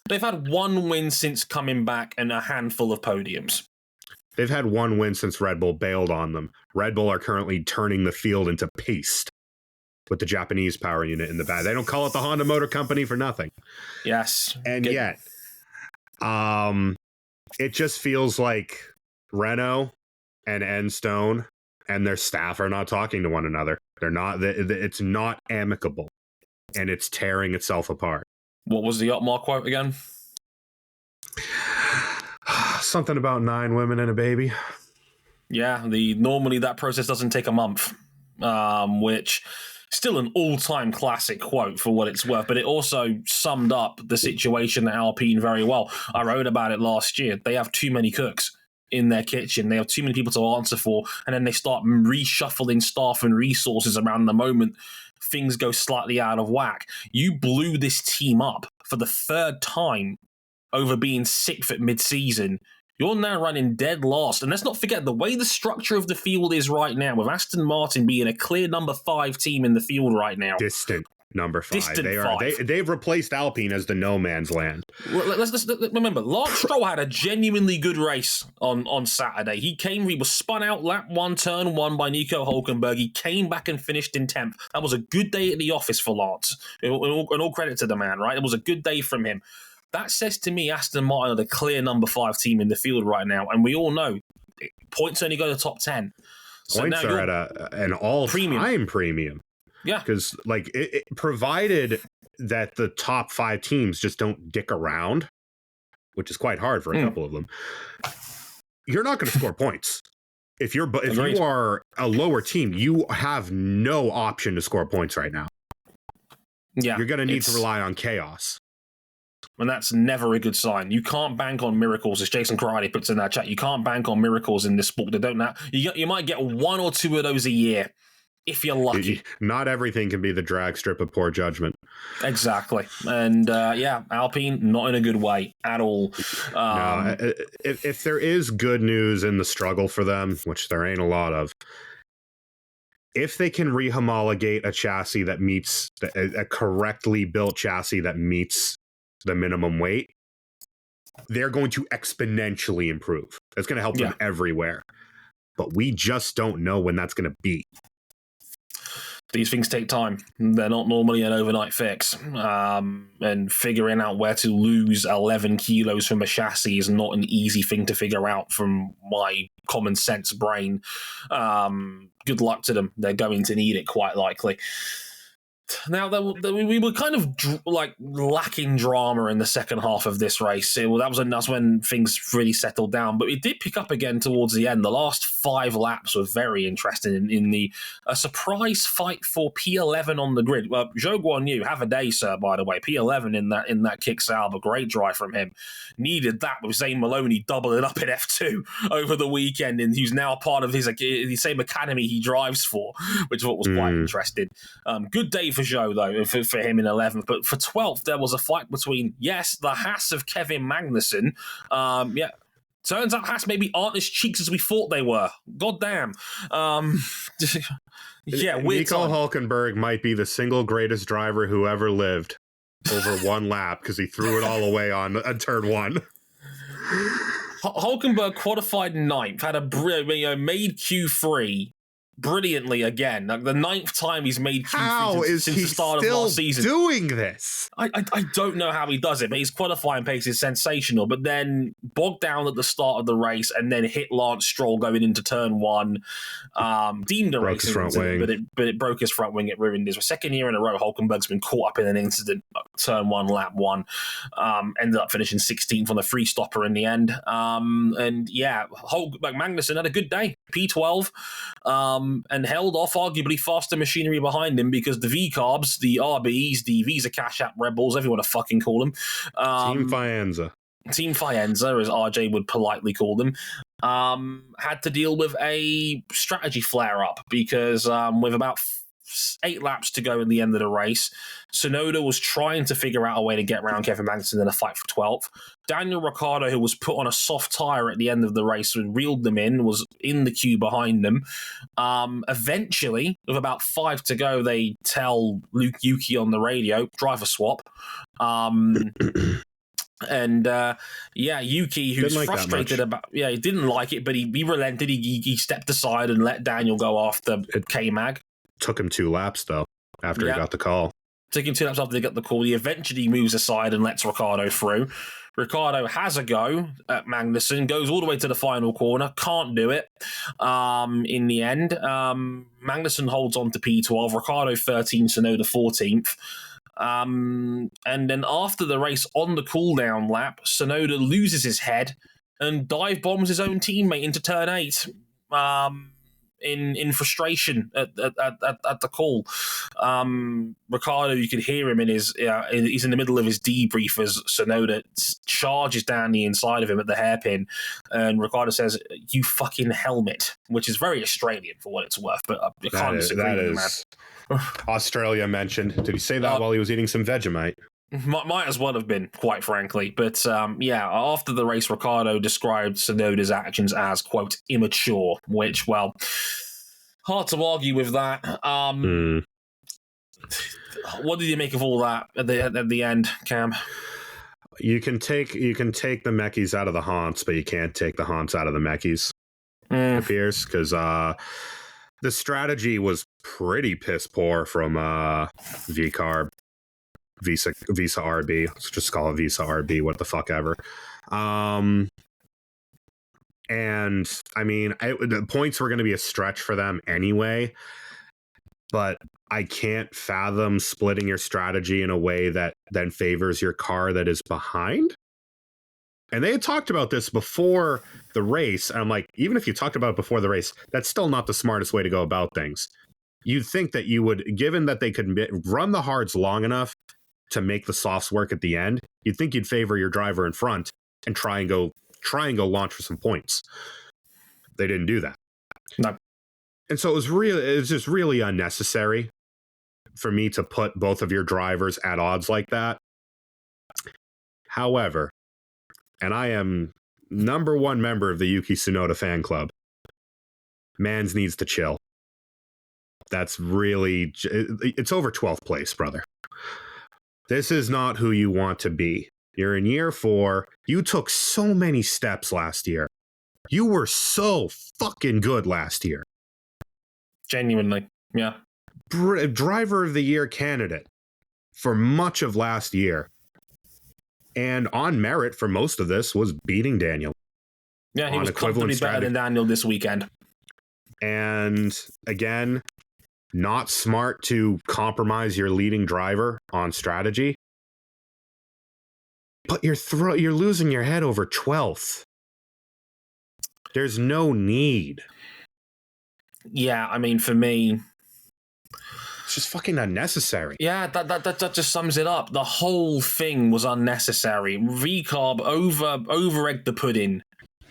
They've had one win since coming back and a handful of podiums.
They've had one win since Red Bull bailed on them. Red Bull are currently turning the field into paste with the Japanese power unit in the back. They don't call it the Honda Motor Company for nothing.
Yes.
And yet, it just feels like Renault and Enstone and their staff are not talking to one another. They're not. It's not amicable, and it's tearing itself apart.
What was the Otmar quote again?
Something about 9 women and a baby.
Yeah, normally that process doesn't take a month, which still an all-time classic quote for what it's worth, but it also summed up the situation at Alpine very well. I wrote about it last year. They have too many cooks in their kitchen. They have too many people to answer for, and then they start reshuffling staff and resources around the moment things go slightly out of whack. You blew this team up for the 3rd time over being 6th at mid-season. You're now running dead last. And let's not forget, the way the structure of the field is right now, with Aston Martin being a clear number 5 team in the field right now.
Distant number 5.
Distant 5.
They've replaced Alpine as the no man's land.
Let's remember, Lance Stroll had a genuinely good race on Saturday. He was spun out lap 1, turn 1 by Nico Hülkenberg. He came back and finished in 10th. That was a good day at the office for Lance. And all credit to the man, right? It was a good day from him. That says to me Aston Martin are the clear number 5 team in the field right now. And we all know points only go to top 10. So
points are at an all-time premium.
Yeah.
Because, provided that the top 5 teams just don't dick around, which is quite hard for a couple of them, you're not going to score points. If you are a lower team, you have no option to score points right now.
Yeah.
You're going to need to rely on chaos.
And that's never a good sign. You can't bank on miracles, as Jason Karate puts in that chat. You can't bank on miracles in this sport. They don't know. You might get 1 or 2 of those a year, if you're lucky.
Not everything can be the drag strip of poor judgment.
Exactly. And Alpine, not in a good way at all.
No, if there is good news in the struggle for them, which there ain't a lot of, if they can rehomologate a chassis that meets a correctly built chassis that meets the minimum weight, they're going to exponentially improve. That's going to help them everywhere. But we just don't know when that's going to be.
These things take time. They're not normally an overnight fix. And figuring out where to lose 11 kilos from a chassis is not an easy thing to figure out from my common sense brain. Good luck to them. They're going to need it quite likely. Now, we were kind of lacking drama in the second half of this race. That's when things really settled down. But it did pick up again towards the end. The last 5 laps were very interesting in a surprise fight for P11 on the grid. Well, Zhou Guanyu, have a day, sir, by the way. P11 in that kick salve, a great drive from him. Needed that with Zane Maloney doubling up in F2 over the weekend, and he's now part of the same academy he drives for, which I thought was quite interesting. Good day for Zhou, though, for him in 11th. But for 12th, there was a fight between, the Haas of Kevin Magnussen. Turns out Haas maybe aren't as cheeks as we thought they were. God damn. Weird
Nico
time.
Hülkenberg might be the single greatest driver who ever lived over 1 lap because he threw it all away on turn 1.
Hülkenberg qualified 9th, had made Q3 brilliantly again. Like the 9th time he's made Q3 since the start of last season.
Doing this?
I don't know how he does it, but his qualifying pace is sensational. But then bogged down at the start of the race and then hit Lance Stroll going into turn 1. Deemed a race incident, but it broke his front wing. It ruined his 2nd year in a row. Hülkenberg's been caught up in an incident. Turn 1, lap 1. Ended up finishing 16th on the free stopper in the end. Magnussen had a good day. P12. And held off arguably faster machinery behind him because the V-Carbs, the RBs, the Visa Cash App Rebels, everyone to fucking call them.
Team Faenza,
as RJ would politely call them, had to deal with a strategy flare-up because with about 8 laps to go in the end of the race, Tsunoda was trying to figure out a way to get around Kevin Magnussen in a fight for 12th. Daniel Ricciardo, who was put on a soft tyre at the end of the race and reeled them in, was in the queue behind them. Eventually, with about 5 to go, they tell Luke Yuki on the radio, driver swap. Yuki, who's frustrated about, he didn't like it, but he relented. He stepped aside and let Daniel go after K-Mag.
Took him 2 laps, though, after he got the call.
Took him 2 laps after they got the call. He eventually moves aside and lets Ricciardo through. Ricciardo has a go at Magnussen, goes all the way to the final corner, can't do it in the end. Magnussen holds on to P12, Ricciardo 13th, Tsunoda 14th. And then after the race, on the cool-down lap, Tsunoda loses his head and dive bombs his own teammate into turn 8. In frustration at the call. Ricciardo, you could hear him he's in the middle of his debrief as Tsunoda charges down the inside of him at the hairpin, and Ricciardo says, "You fucking helmet," which is very Australian for what it's worth, but I can't disagree with him, man.
Australia mentioned. Did he say that while he was eating some Vegemite?
Might as well have been, quite frankly. But after the race, Ricciardo described Tsunoda's actions as, quote, immature, which, well, hard to argue with that. What did you make of all that at the end, Cam?
You can take the Mechis out of the haunts, but you can't take the haunts out of the Mechis, it appears, because the strategy was pretty piss poor from VCARB. Visa RB. Let's just call it Visa RB. What the fuck ever. And I mean, the points were going to be a stretch for them anyway. But I can't fathom splitting your strategy in a way that then favors your car that is behind. And they had talked about this before the race. And I'm like, even if you talked about it before the race, that's still not the smartest way to go about things. You'd think that you would, given that they could run the hards long enough to make the softs work at the end, you'd think you'd favor your driver in front and try and go launch for some points. They didn't do that.
No.
And so it was just really unnecessary for me to put both of your drivers at odds like that. However, and I am number one member of the Yuki Tsunoda fan club, Mans needs to chill. That's really, it's over 12th place, brother. This is not who you want to be. You're in year 4. You took so many steps last year. You were so fucking good last year.
Genuinely, yeah.
Driver of the year candidate for much of last year. And on merit for most of this was beating Daniel.
Yeah, he was comfortably better than Daniel this weekend.
And again, not smart to compromise your leading driver on strategy. But you're losing your head over 12th. There's no need.
Yeah, I mean, for me,
it's just fucking unnecessary.
Yeah, that just sums it up. The whole thing was unnecessary. VCARB over-egged the pudding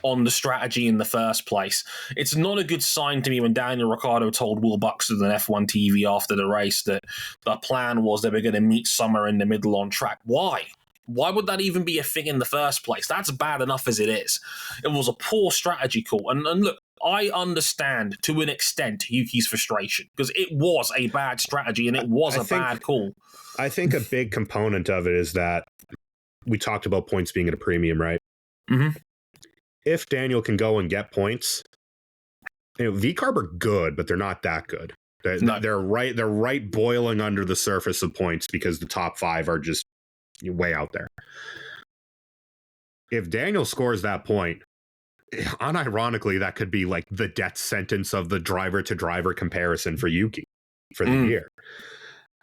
on the strategy in the first place. It's not a good sign to me when Daniel Ricciardo told Will Buxton on F1 TV after the race that the plan was they were going to meet somewhere in the middle on track. Why? Why would that even be a thing in the first place? That's bad enough as it is. It was a poor strategy call. And look, I understand to an extent Yuki's frustration because it was a bad strategy and it was a bad call.
I think a big component of it is that we talked about points being at a premium, right?
Mm-hmm.
If Daniel can go and get points, VCARB are good, but they're not that good. They're right boiling under the surface of points because the top 5 are just way out there. If Daniel scores that point, unironically, that could be like the death sentence of the driver-to-driver comparison for Yuki for the year.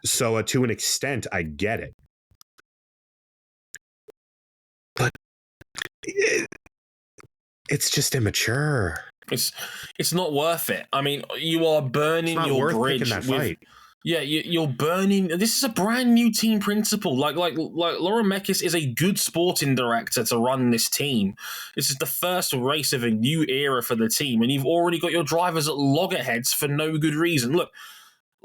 So to an extent, I get it. But it's just immature.
It's not worth it. I mean, you are burning your bridge with... Yeah, you're burning. This is a brand new team principal. Like Laura Mekis is a good sporting director to run this team. This is the first race of a new era for the team, and you've already got your drivers at loggerheads for no good reason. Look,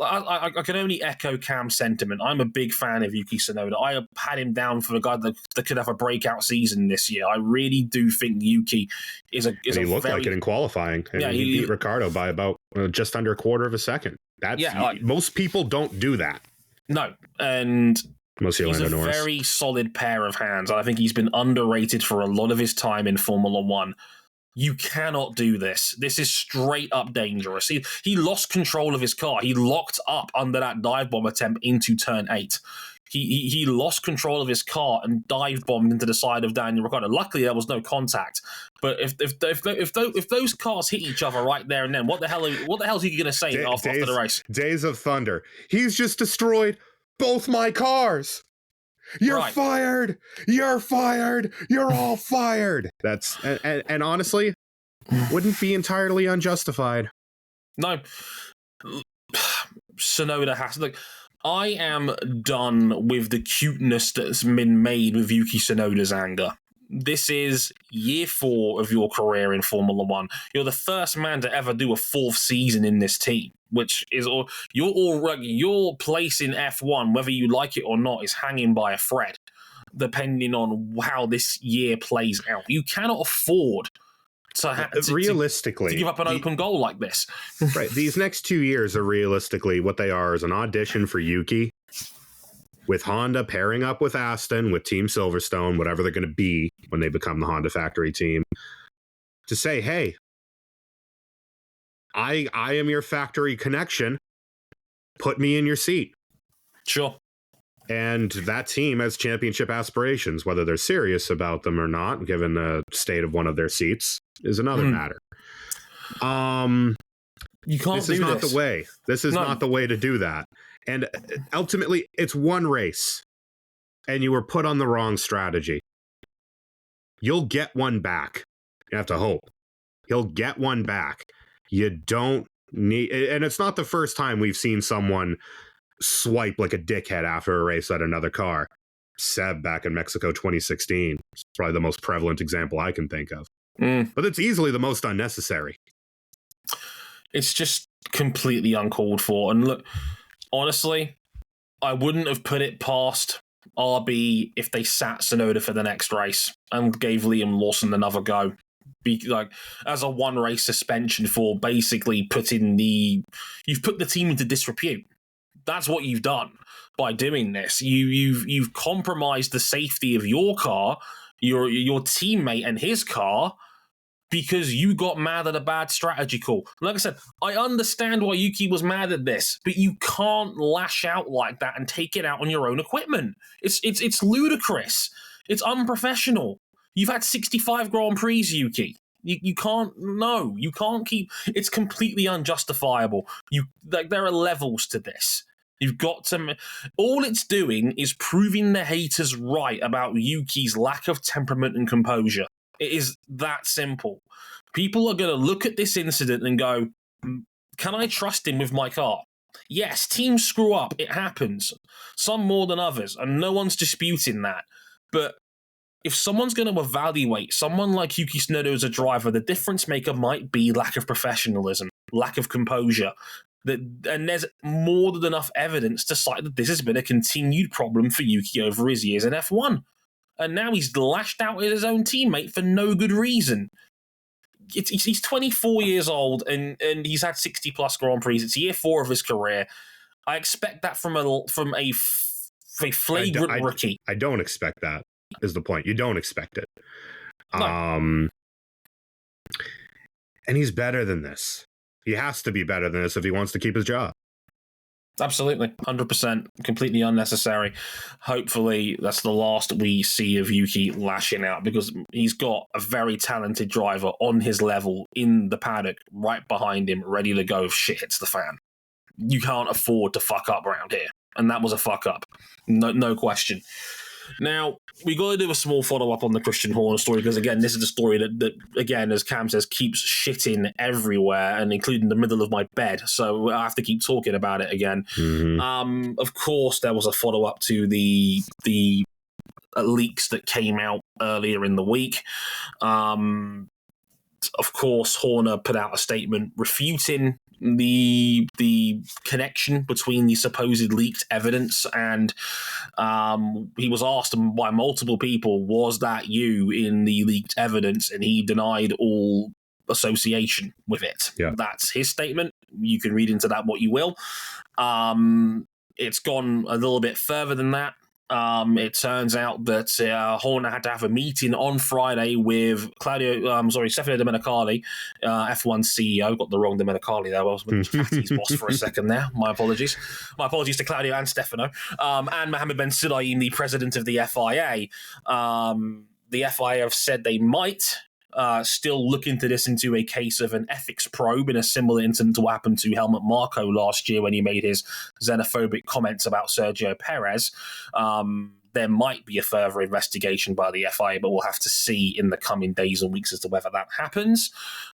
I can only echo Cam's sentiment. I'm a big fan of Yuki Tsunoda. I had him down for a guy that could have a breakout season this year. I really do think Yuki is a. He
looked like it in qualifying. Yeah, he beat Ricciardo by about just under a quarter of a second. Most people don't do that.
No, and
he's
a very solid pair of hands. I think he's been underrated for a lot of his time in Formula One. You cannot do this. This is straight up dangerous. He lost control of his car. He locked up under that dive bomb attempt into turn 8. He lost control of his car and dive bombed into the side of Daniel Ricciardo. Luckily, there was no contact. But if those cars hit each other right there and then, what the hell is he going to say after the race?
Days of Thunder. He's just destroyed both my cars. You're
Right.
fired. You're fired. You're all fired. That's and honestly, wouldn't be entirely unjustified.
No. Sonoda has like I am done with the cuteness that's been made with Yuki Tsunoda's anger. This is year 4 of your career in Formula One. You're the first man to ever do a 4th season in this team, which is your place in F1, whether you like it or not, is hanging by a thread, depending on how this year plays out. You cannot afford to
realistically
give up an open goal like this.
Right. These next 2 years are realistically what they are is an audition for Yuki, with Honda pairing up with Aston, with Team Silverstone, whatever they're going to be when they become the Honda factory team, to say, hey, I am your factory connection. Put me in your seat.
Sure.
And that team has championship aspirations. Whether they're serious about them or not, given the state of one of their seats, is another matter.
You can't
this is
do
not
this.
the way. This is not the way to do that. And ultimately, it's one race, and you were put on the wrong strategy. You'll get one back. You have to hope. You'll get one back. You don't need... And it's not the first time we've seen someone swipe like a dickhead after a race at another car. Seb back in Mexico 2016. It's probably the most prevalent example I can think of. But it's easily the most unnecessary.
It's just completely uncalled for. And look, honestly, I wouldn't have put it past RB if they sat Tsunoda for the next race and gave Liam Lawson another go. As a one race suspension for basically you've put the team into disrepute. That's what you've done by doing this. You've compromised the safety of your car, your teammate and his car, because you got mad at a bad strategy call. Like I said, I understand why Yuki was mad at this, but you can't lash out like that and take it out on your own equipment. It's ludicrous. It's unprofessional. You've had 65 Grand Prix, Yuki. You can't keep... It's completely unjustifiable. There are levels to this. You've got to... All it's doing is proving the haters right about Yuki's lack of temperament and composure. It is that simple. People are going to look at this incident and go, can I trust him with my car? Yes, teams screw up. It happens. Some more than others, and no one's disputing that. But if someone's going to evaluate someone like Yuki Tsunoda as a driver, the difference maker might be lack of professionalism, lack of composure. And there's more than enough evidence to cite that this has been a continued problem for Yuki over his years in F1. And now he's lashed out at his own teammate for no good reason. He's 24 years old and he's had 60-plus Grand Prix. It's year 4 of his career. I expect that from a flagrant rookie.
I don't expect that, is the point. You don't expect it.
No.
And he's better than this. He has to be better than this if he wants to keep his job.
Absolutely, 100%, completely unnecessary. Hopefully, that's the last we see of Yuki lashing out, because he's got a very talented driver on his level in the paddock, right behind him, ready to go if shit hits the fan. You can't afford to fuck up around here, and that was a fuck up, no question. Now, we got to do a small follow-up on the Christian Horner story, because, again, this is a story that, again, as Cam says, keeps shitting everywhere, and including the middle of my bed, so I have to keep talking about it again.
Mm-hmm.
Of course, there was a follow-up to the leaks that came out earlier in the week. Of course, Horner put out a statement refuting the connection between the supposed leaked evidence, and he was asked by multiple people, was that you in the leaked evidence? And he denied all association with it.
Yeah.
That's his statement. You can read into that what you will. It's gone a little bit further than that. It turns out that Horner had to have a meeting on Friday with Stefano Domenicali, F1 CEO. Got the wrong Domenicali there. I was with Fatty's boss for a second there. My apologies. My apologies to Claudio and Stefano. And Mohammed Ben Sulayem, the president of the FIA. The FIA have said they might still look into this into a case of an ethics probe in a similar incident to what happened to Helmut Marko last year when he made his xenophobic comments about Sergio Perez. there might be a further investigation by the FIA, but we'll have to see in the coming days and weeks as to whether that happens.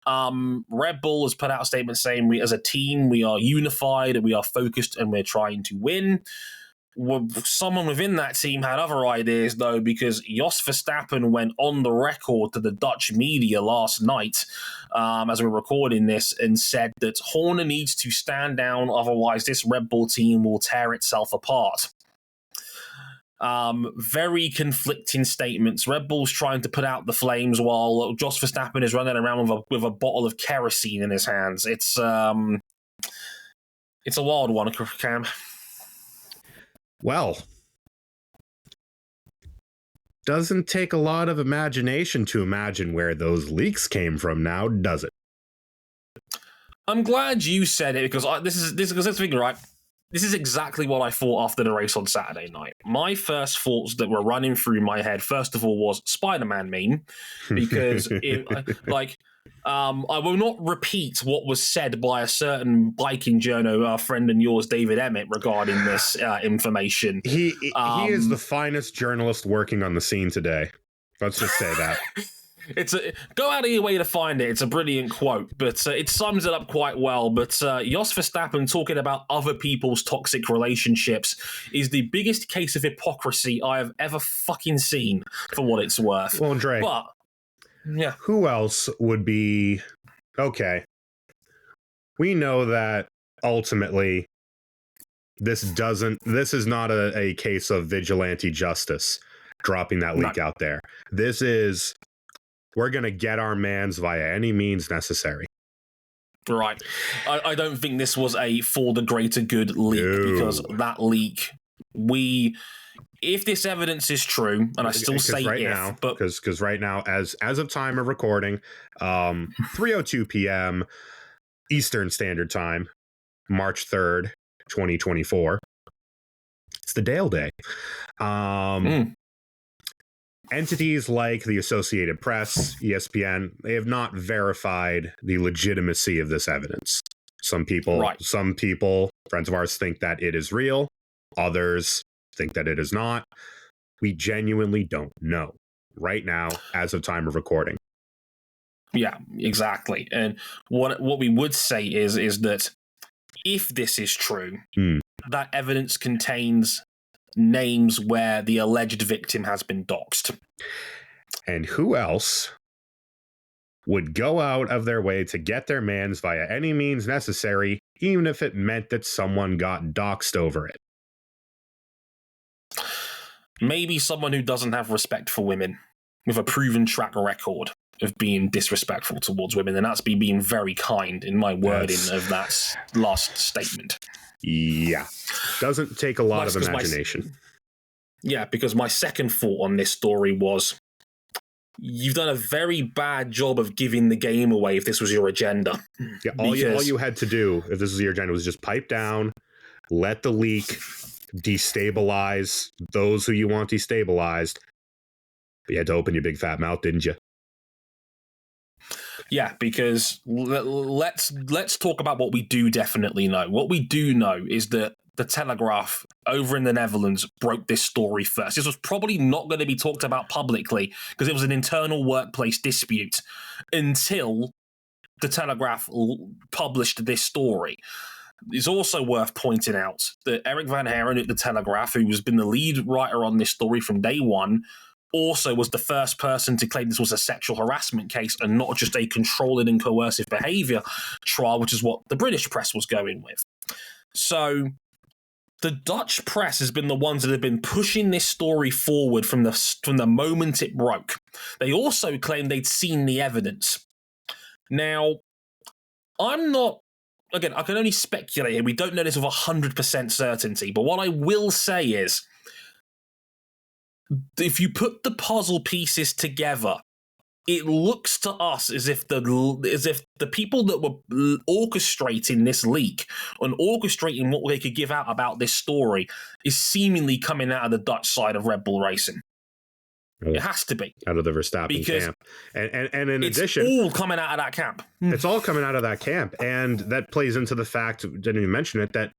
Red Bull has put out a statement saying, we as a team, we are unified, we are focused, and we're trying to win. Someone within that team had other ideas, though, because Jos Verstappen went on the record to the Dutch media last night, as we're recording this, and said that Horner needs to stand down, otherwise this Red Bull team will tear itself apart. Very conflicting statements. Red Bull's trying to put out the flames while Jos Verstappen is running around with a bottle of kerosene in his hands. It's a wild one, Cam.
Well, doesn't take a lot of imagination to imagine where those leaks came from now, does it?
I'm glad you said it, because let's figure right. This is exactly what I thought after the race on Saturday night. My first thoughts that were running through my head, first of all, was Spider-Man meme, because I will not repeat what was said by a certain biking journo, our friend and yours, David Emmett, regarding this information.
He is the finest journalist working on the scene today. Let's just say that.
Go out of your way to find it. It's a brilliant quote, but it sums it up quite well. But Jos Verstappen talking about other people's toxic relationships is the biggest case of hypocrisy I have ever fucking seen, for what it's worth.
Well, Dre,
but yeah,
who else would be okay? We know that ultimately this is not a case of vigilante justice dropping that leak out there. This is, we're going to get our mans via any means necessary.
Right. I don't think this was a for the greater good leak, because that leak, if this evidence is true, and I still say
right now, because right now, as of time of recording, 3:02 p.m. Eastern Standard Time, March 3rd, 2024. It's the Dale Day. Entities like the Associated Press, ESPN, they have not verified the legitimacy of this evidence. Some people, friends of ours, think that it is real. Others think that it is not. We genuinely don't know right now, as of time of recording.
Yeah, exactly. And what we would say is that if this is true, that evidence contains names where the alleged victim has been doxxed.
And who else would go out of their way to get their mans via any means necessary, even if it meant that someone got doxxed over it?
Maybe someone who doesn't have respect for women, with a proven track record of being disrespectful towards women, and that's being very kind in my wording of that last statement.
Yeah. Doesn't take a lot of imagination.
Because my second thought on this story was, you've done a very bad job of giving the game away if this was your agenda.
Yeah, all you had to do, if this was your agenda, was just pipe down, let the leak destabilize those who you want destabilized. But you had to open your big fat mouth, didn't you?
Yeah, because let's talk about what we do definitely know. What we do know is that the Telegraph over in the Netherlands broke this story first. This was probably not going to be talked about publicly because it was an internal workplace dispute until the Telegraph published this story. It's also worth pointing out that Eric Van Haren at the Telegraph, who has been the lead writer on this story from day one, also was the first person to claim this was a sexual harassment case and not just a controlling and coercive behaviour trial, which is what the British press was going with. So the Dutch press has been the ones that have been pushing this story forward from the moment it broke. They also claimed they'd seen the evidence. Now, I'm not... Again, I can only speculate here. We don't know this with 100% certainty, but what I will say is, if you put the puzzle pieces together, it looks to us as if the people that were orchestrating this leak and orchestrating what they could give out about this story is seemingly coming out of the Dutch side of Red Bull Racing. It has to be.
Out of the Verstappen camp. And in addition...
It's all coming out of that camp.
It's all coming out of that camp. And that plays into the fact, didn't even mention it, that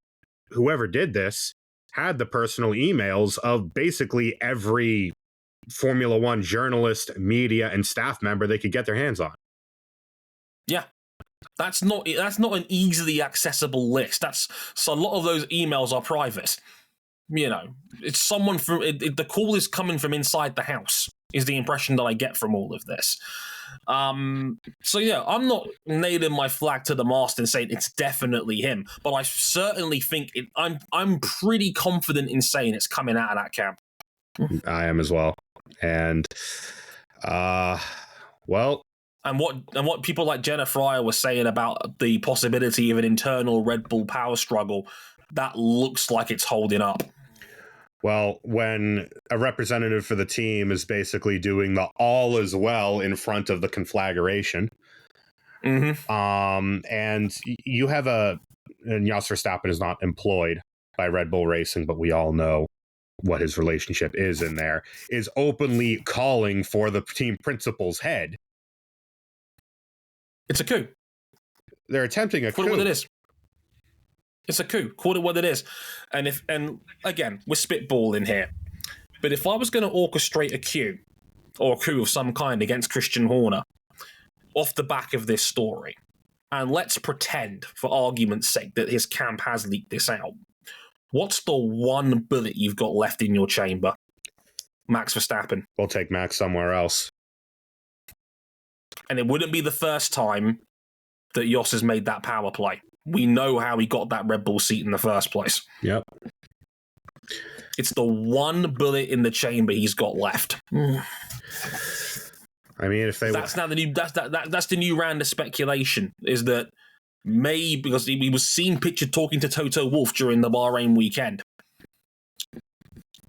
whoever did this had the personal emails of basically every Formula One journalist, media, and staff member they could get their hands on.
Yeah. That's not an easily accessible list. So a lot of those emails are private. You know, it's someone from the call is coming from inside the house, is the impression that I get from all of this. So yeah, I'm not nailing my flag to the mast and saying it's definitely him, but I certainly think I'm pretty confident in saying it's coming out of that camp.
I am as well. And well,
and what people like Jenna Fryer were saying about the possibility of an internal Red Bull power struggle, that looks like it's holding up.
Well, when a representative for the team is basically doing the all is well in front of the conflagration, and you have and Jos Verstappen is not employed by Red Bull Racing, but we all know what his relationship is in there, is openly calling for the team principal's head.
It's a coup.
They're attempting a coup.
Call it what it is. It's a coup. Call it what it is. And again, we're spitballing here. But if I was going to orchestrate a coup of some kind against Christian Horner off the back of this story, and let's pretend, for argument's sake, that his camp has leaked this out, what's the one bullet you've got left in your chamber? Max Verstappen.
We'll take Max somewhere else.
And it wouldn't be the first time that Jos has made that power play. We know how he got that Red Bull seat in the first place.
Yep.
It's the one bullet in the chamber he's got left.
I mean, if they
that's the new round of speculation, is that maybe because he was seen pictured talking to Toto Wolff during the Bahrain weekend,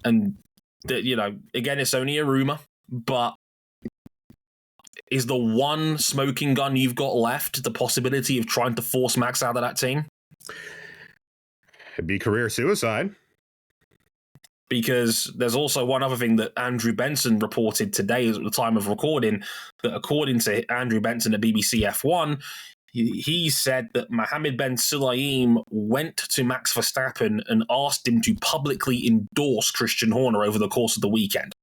and again, it's only a rumor, but is the one smoking gun you've got left the possibility of trying to force Max out of that team?
It'd be career suicide.
Because there's also one other thing that Andrew Benson reported today at the time of recording, that according to Andrew Benson at BBC F1, he said that Mohammed Ben Sulayem went to Max Verstappen and asked him to publicly endorse Christian Horner over the course of the weekend.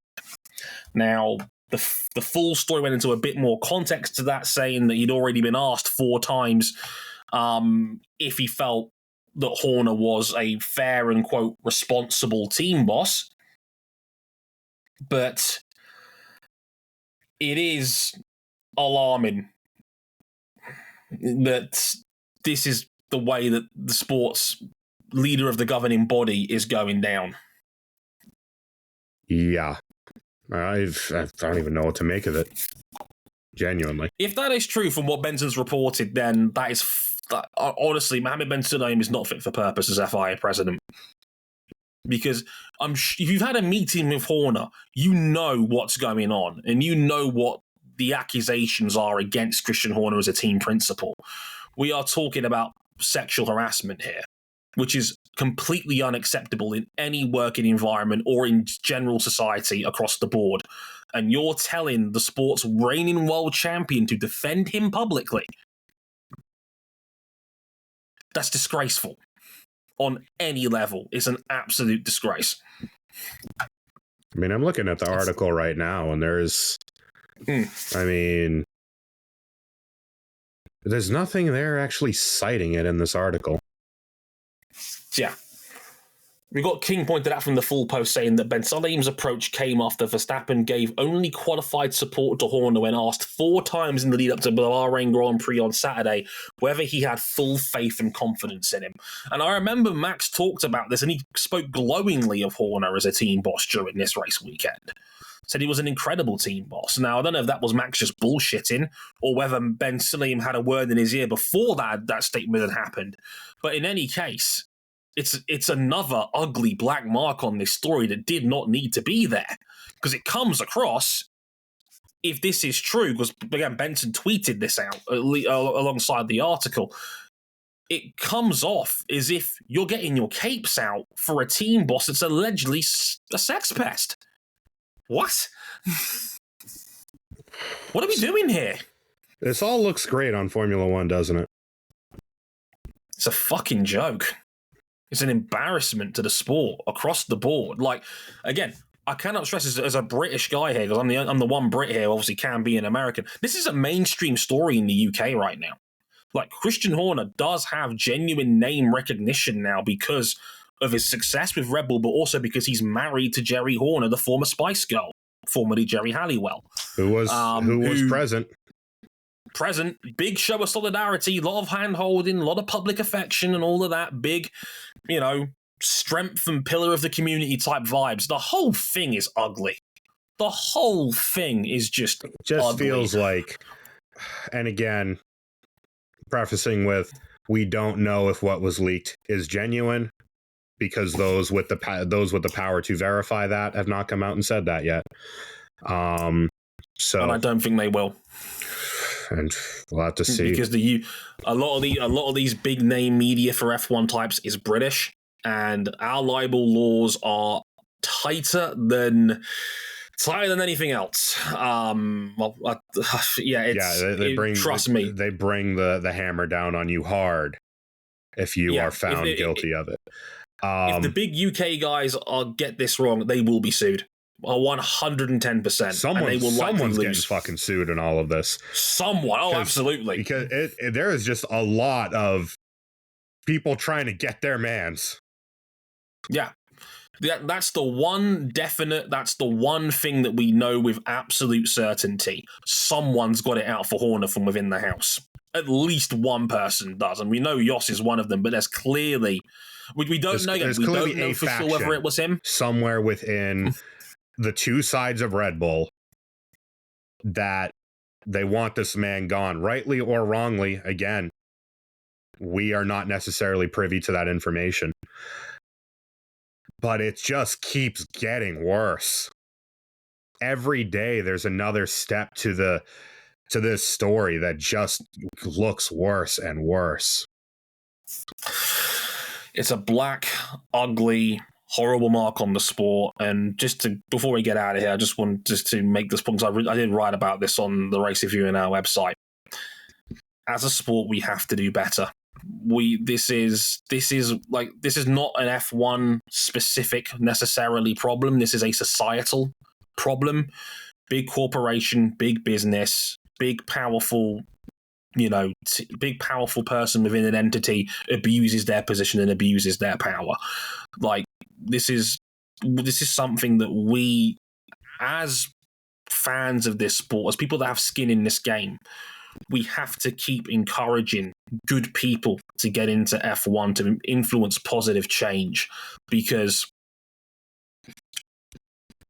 Now, the full story went into a bit more context to that, saying that he'd already been asked 4 times if he felt that Horner was a fair and, quote, responsible team boss. But it is alarming that this is the way that the sports leader of the governing body is going down.
Yeah. I don't even know what to make of it. Genuinely.
If that is true from what Benson's reported, then that is... honestly, Mohammed Ben Sulayem is not fit for purpose as FIA president. Because if you've had a meeting with Horner, you know what's going on, and you know what the accusations are against Christian Horner as a team principal. We are talking about sexual harassment here, which is completely unacceptable in any working environment or in general society across the board. And you're telling the sport's reigning world champion to defend him publicly. That's disgraceful on any level. It's an absolute disgrace.
I mean, I'm looking at the article right now, and there's, I mean, there's nothing there actually citing it in this article.
Yeah. We got King pointed out from the full post saying that Ben Sulayem's approach came after Verstappen gave only qualified support to Horner when asked 4 times in the lead up to the Bahrain Grand Prix on Saturday whether he had full faith and confidence in him. And I remember Max talked about this, and he spoke glowingly of Horner as a team boss during this race weekend. Said he was an incredible team boss. Now, I don't know if that was Max just bullshitting or whether Ben Sulayem had a word in his ear before that statement had happened. But in any case, it's another ugly black mark on this story that did not need to be there, because it comes across, if this is true, because again Benson tweeted this out alongside the article, it comes off as if you're getting your capes out for a team boss that's allegedly a sex pest. What? What are we doing here?
This all looks great on Formula One, doesn't it?
It's a fucking joke. It's an embarrassment to the sport across the board. Like, again, I cannot stress as a British guy here, because I'm the one Brit here, obviously can be an American. This is a mainstream story in the UK right now. Like, Christian Horner does have genuine name recognition now because of his success with Red Bull, but also because he's married to Jerry Horner, the former Spice Girl, formerly Jerry Halliwell.
Who was present.
Present, big show of solidarity, a lot of hand-holding, a lot of public affection and all of that, big, strength and pillar of the community type vibes. The whole thing is ugly. The whole thing is just ugly.
Feels like, and again, prefacing with, we don't know if what was leaked is genuine, because those with the power to verify that have not come out and said that yet. And
I don't think they will.
And we'll have to see,
because a lot of these big name media for F1 types is British, and our libel laws are tighter than anything else. Trust me,
they bring the hammer down on you hard if you are found guilty of it.
If the big UK guys get this wrong, they will be sued. 110%.
Someone's getting fucking sued in all of this.
Someone, absolutely.
Because there is just a lot of people trying to get their mans.
Yeah. That's the one thing that we know with absolute certainty. Someone's got it out for Horner from within the house. At least one person does. And we know Jos is one of them, but there's clearly... We don't know yet. We don't know for sure whether it was him.
Somewhere within the two sides of Red Bull that they want this man gone, rightly or wrongly. Again, we are not necessarily privy to that information, but it just keeps getting worse. Every day there's another step to this story that just looks worse and worse.
It's a black, ugly, horrible mark on the sport. And before we get out of here, I just want to make this point, because I did write about this on the Race Review in our website. As a sport, we have to do better. This is not an F1 specific necessarily problem. This is a societal problem. Big corporation, big business, big powerful person within an entity abuses their position and abuses their power. Like, this is something that we, as fans of this sport, as people that have skin in this game, we have to keep encouraging good people to get into F1 to influence positive change, because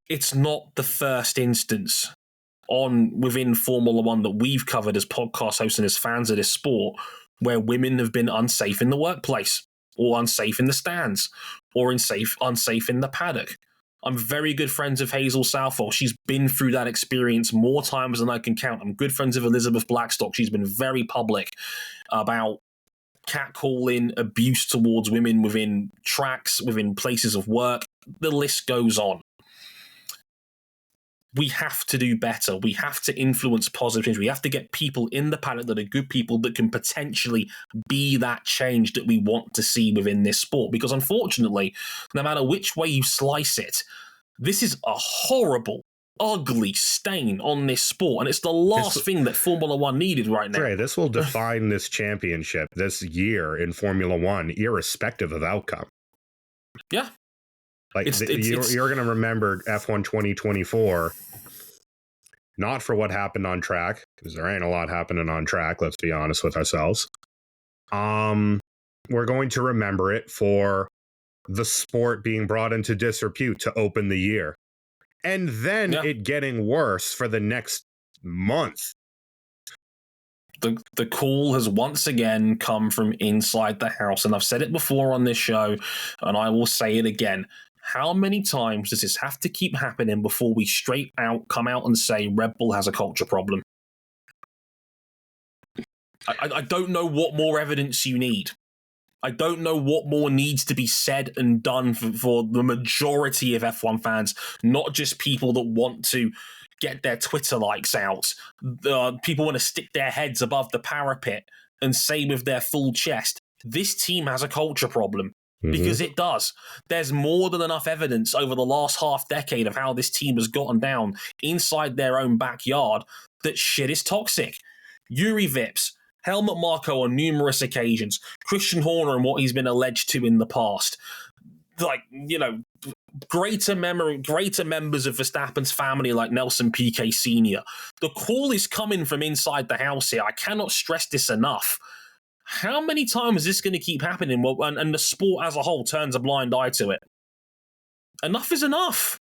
it's not the first instance within Formula One that we've covered as podcast hosts and as fans of this sport where women have been unsafe in the workplace, or unsafe in the stands, or unsafe in the paddock. I'm very good friends with Hazel Southall. She's been through that experience more times than I can count. I'm good friends with Elizabeth Blackstock. She's been very public about catcalling, abuse towards women within tracks, within places of work. The list goes on. We have to do better. We have to influence positive change. We have to get people in the paddock that are good people that can potentially be that change that we want to see within this sport. Because unfortunately, no matter which way you slice it, this is a horrible, ugly stain on this sport. And it's the last thing that Formula One needed right now.
Right, this will define this championship this year in Formula One, irrespective of outcome.
Yeah.
Like, you're going to remember F1 2024, not for what happened on track, because there ain't a lot happening on track, let's be honest with ourselves. We're going to remember it for the sport being brought into disrepute to open the year. And then it getting worse for the next month.
The call has once again come from inside the house, and I've said it before on this show, and I will say it again. How many times does this have to keep happening before we straight out come out and say Red Bull has a culture problem? I don't know what more evidence you need. I don't know what more needs to be said and done for the majority of F1 fans, not just people that want to get their Twitter likes out. People want to stick their heads above the parapet and say with their full chest, this team has a culture problem. because it does. There's more than enough evidence over the last half decade of how this team has gotten down inside their own backyard that shit is toxic. Yuri Vips, Helmut Marko on numerous occasions, Christian Horner and what he's been alleged to in the past. Like, you know, greater members of Verstappen's family like Nelson Piquet Sr. The call is coming from inside the house here. I cannot stress this enough. How many times is this going to keep happening and the sport as a whole turns a blind eye to it? Enough is enough.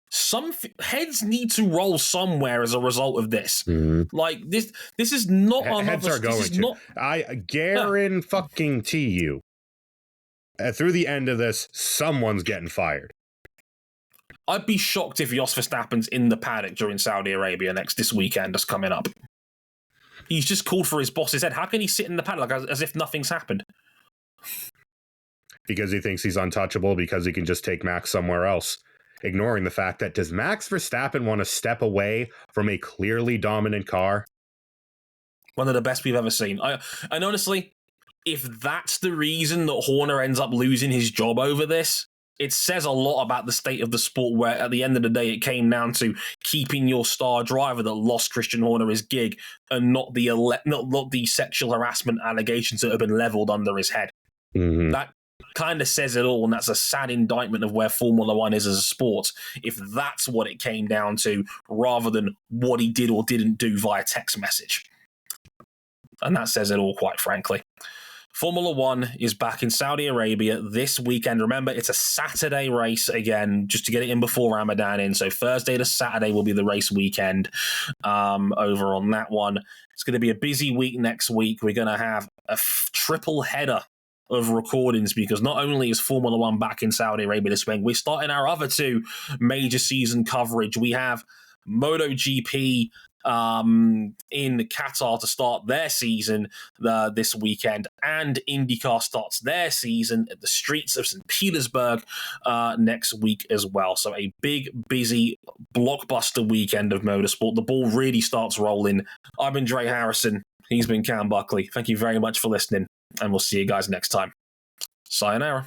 Some heads need to roll somewhere as a result of this. Like, this is not
heads are going to. I guarantee you. Through the end of this, someone's getting fired.
I'd be shocked if Jos Verstappen's in the paddock during Saudi Arabia this weekend that's coming up. He's just called for his boss's head. How can he sit in the paddock as if nothing's happened?
Because he thinks he's untouchable, because he can just take Max somewhere else. Ignoring the fact that, does Max Verstappen want to step away from a clearly dominant car?
One of the best we've ever seen. And honestly, if that's the reason that Horner ends up losing his job over this, it says a lot about the state of the sport, where at the end of the day, it came down to keeping your star driver that lost Christian Horner his gig, and not the sexual harassment allegations that have been leveled under his head. That kind of says it all, and that's a sad indictment of where Formula One is as a sport, if that's what it came down to, rather than what he did or didn't do via text message. And that says it all, quite frankly. Formula One is back in Saudi Arabia this weekend. Remember, it's a Saturday race again, just to get it in before Ramadan in. So Thursday to Saturday will be the race weekend over on that one. It's going to be a busy week next week. We're going to have a triple header of recordings, because not only is Formula One back in Saudi Arabia this week, we're starting our other two major season coverage. We have MotoGP in Qatar to start their season this weekend, and IndyCar starts their season at the streets of St. Petersburg next week as well. So a big, busy, blockbuster weekend of motorsport. The ball really starts rolling. I've been Dre Harrison. He's been Cam Buckley. Thank you very much for listening, and we'll see you guys next time. Sayonara.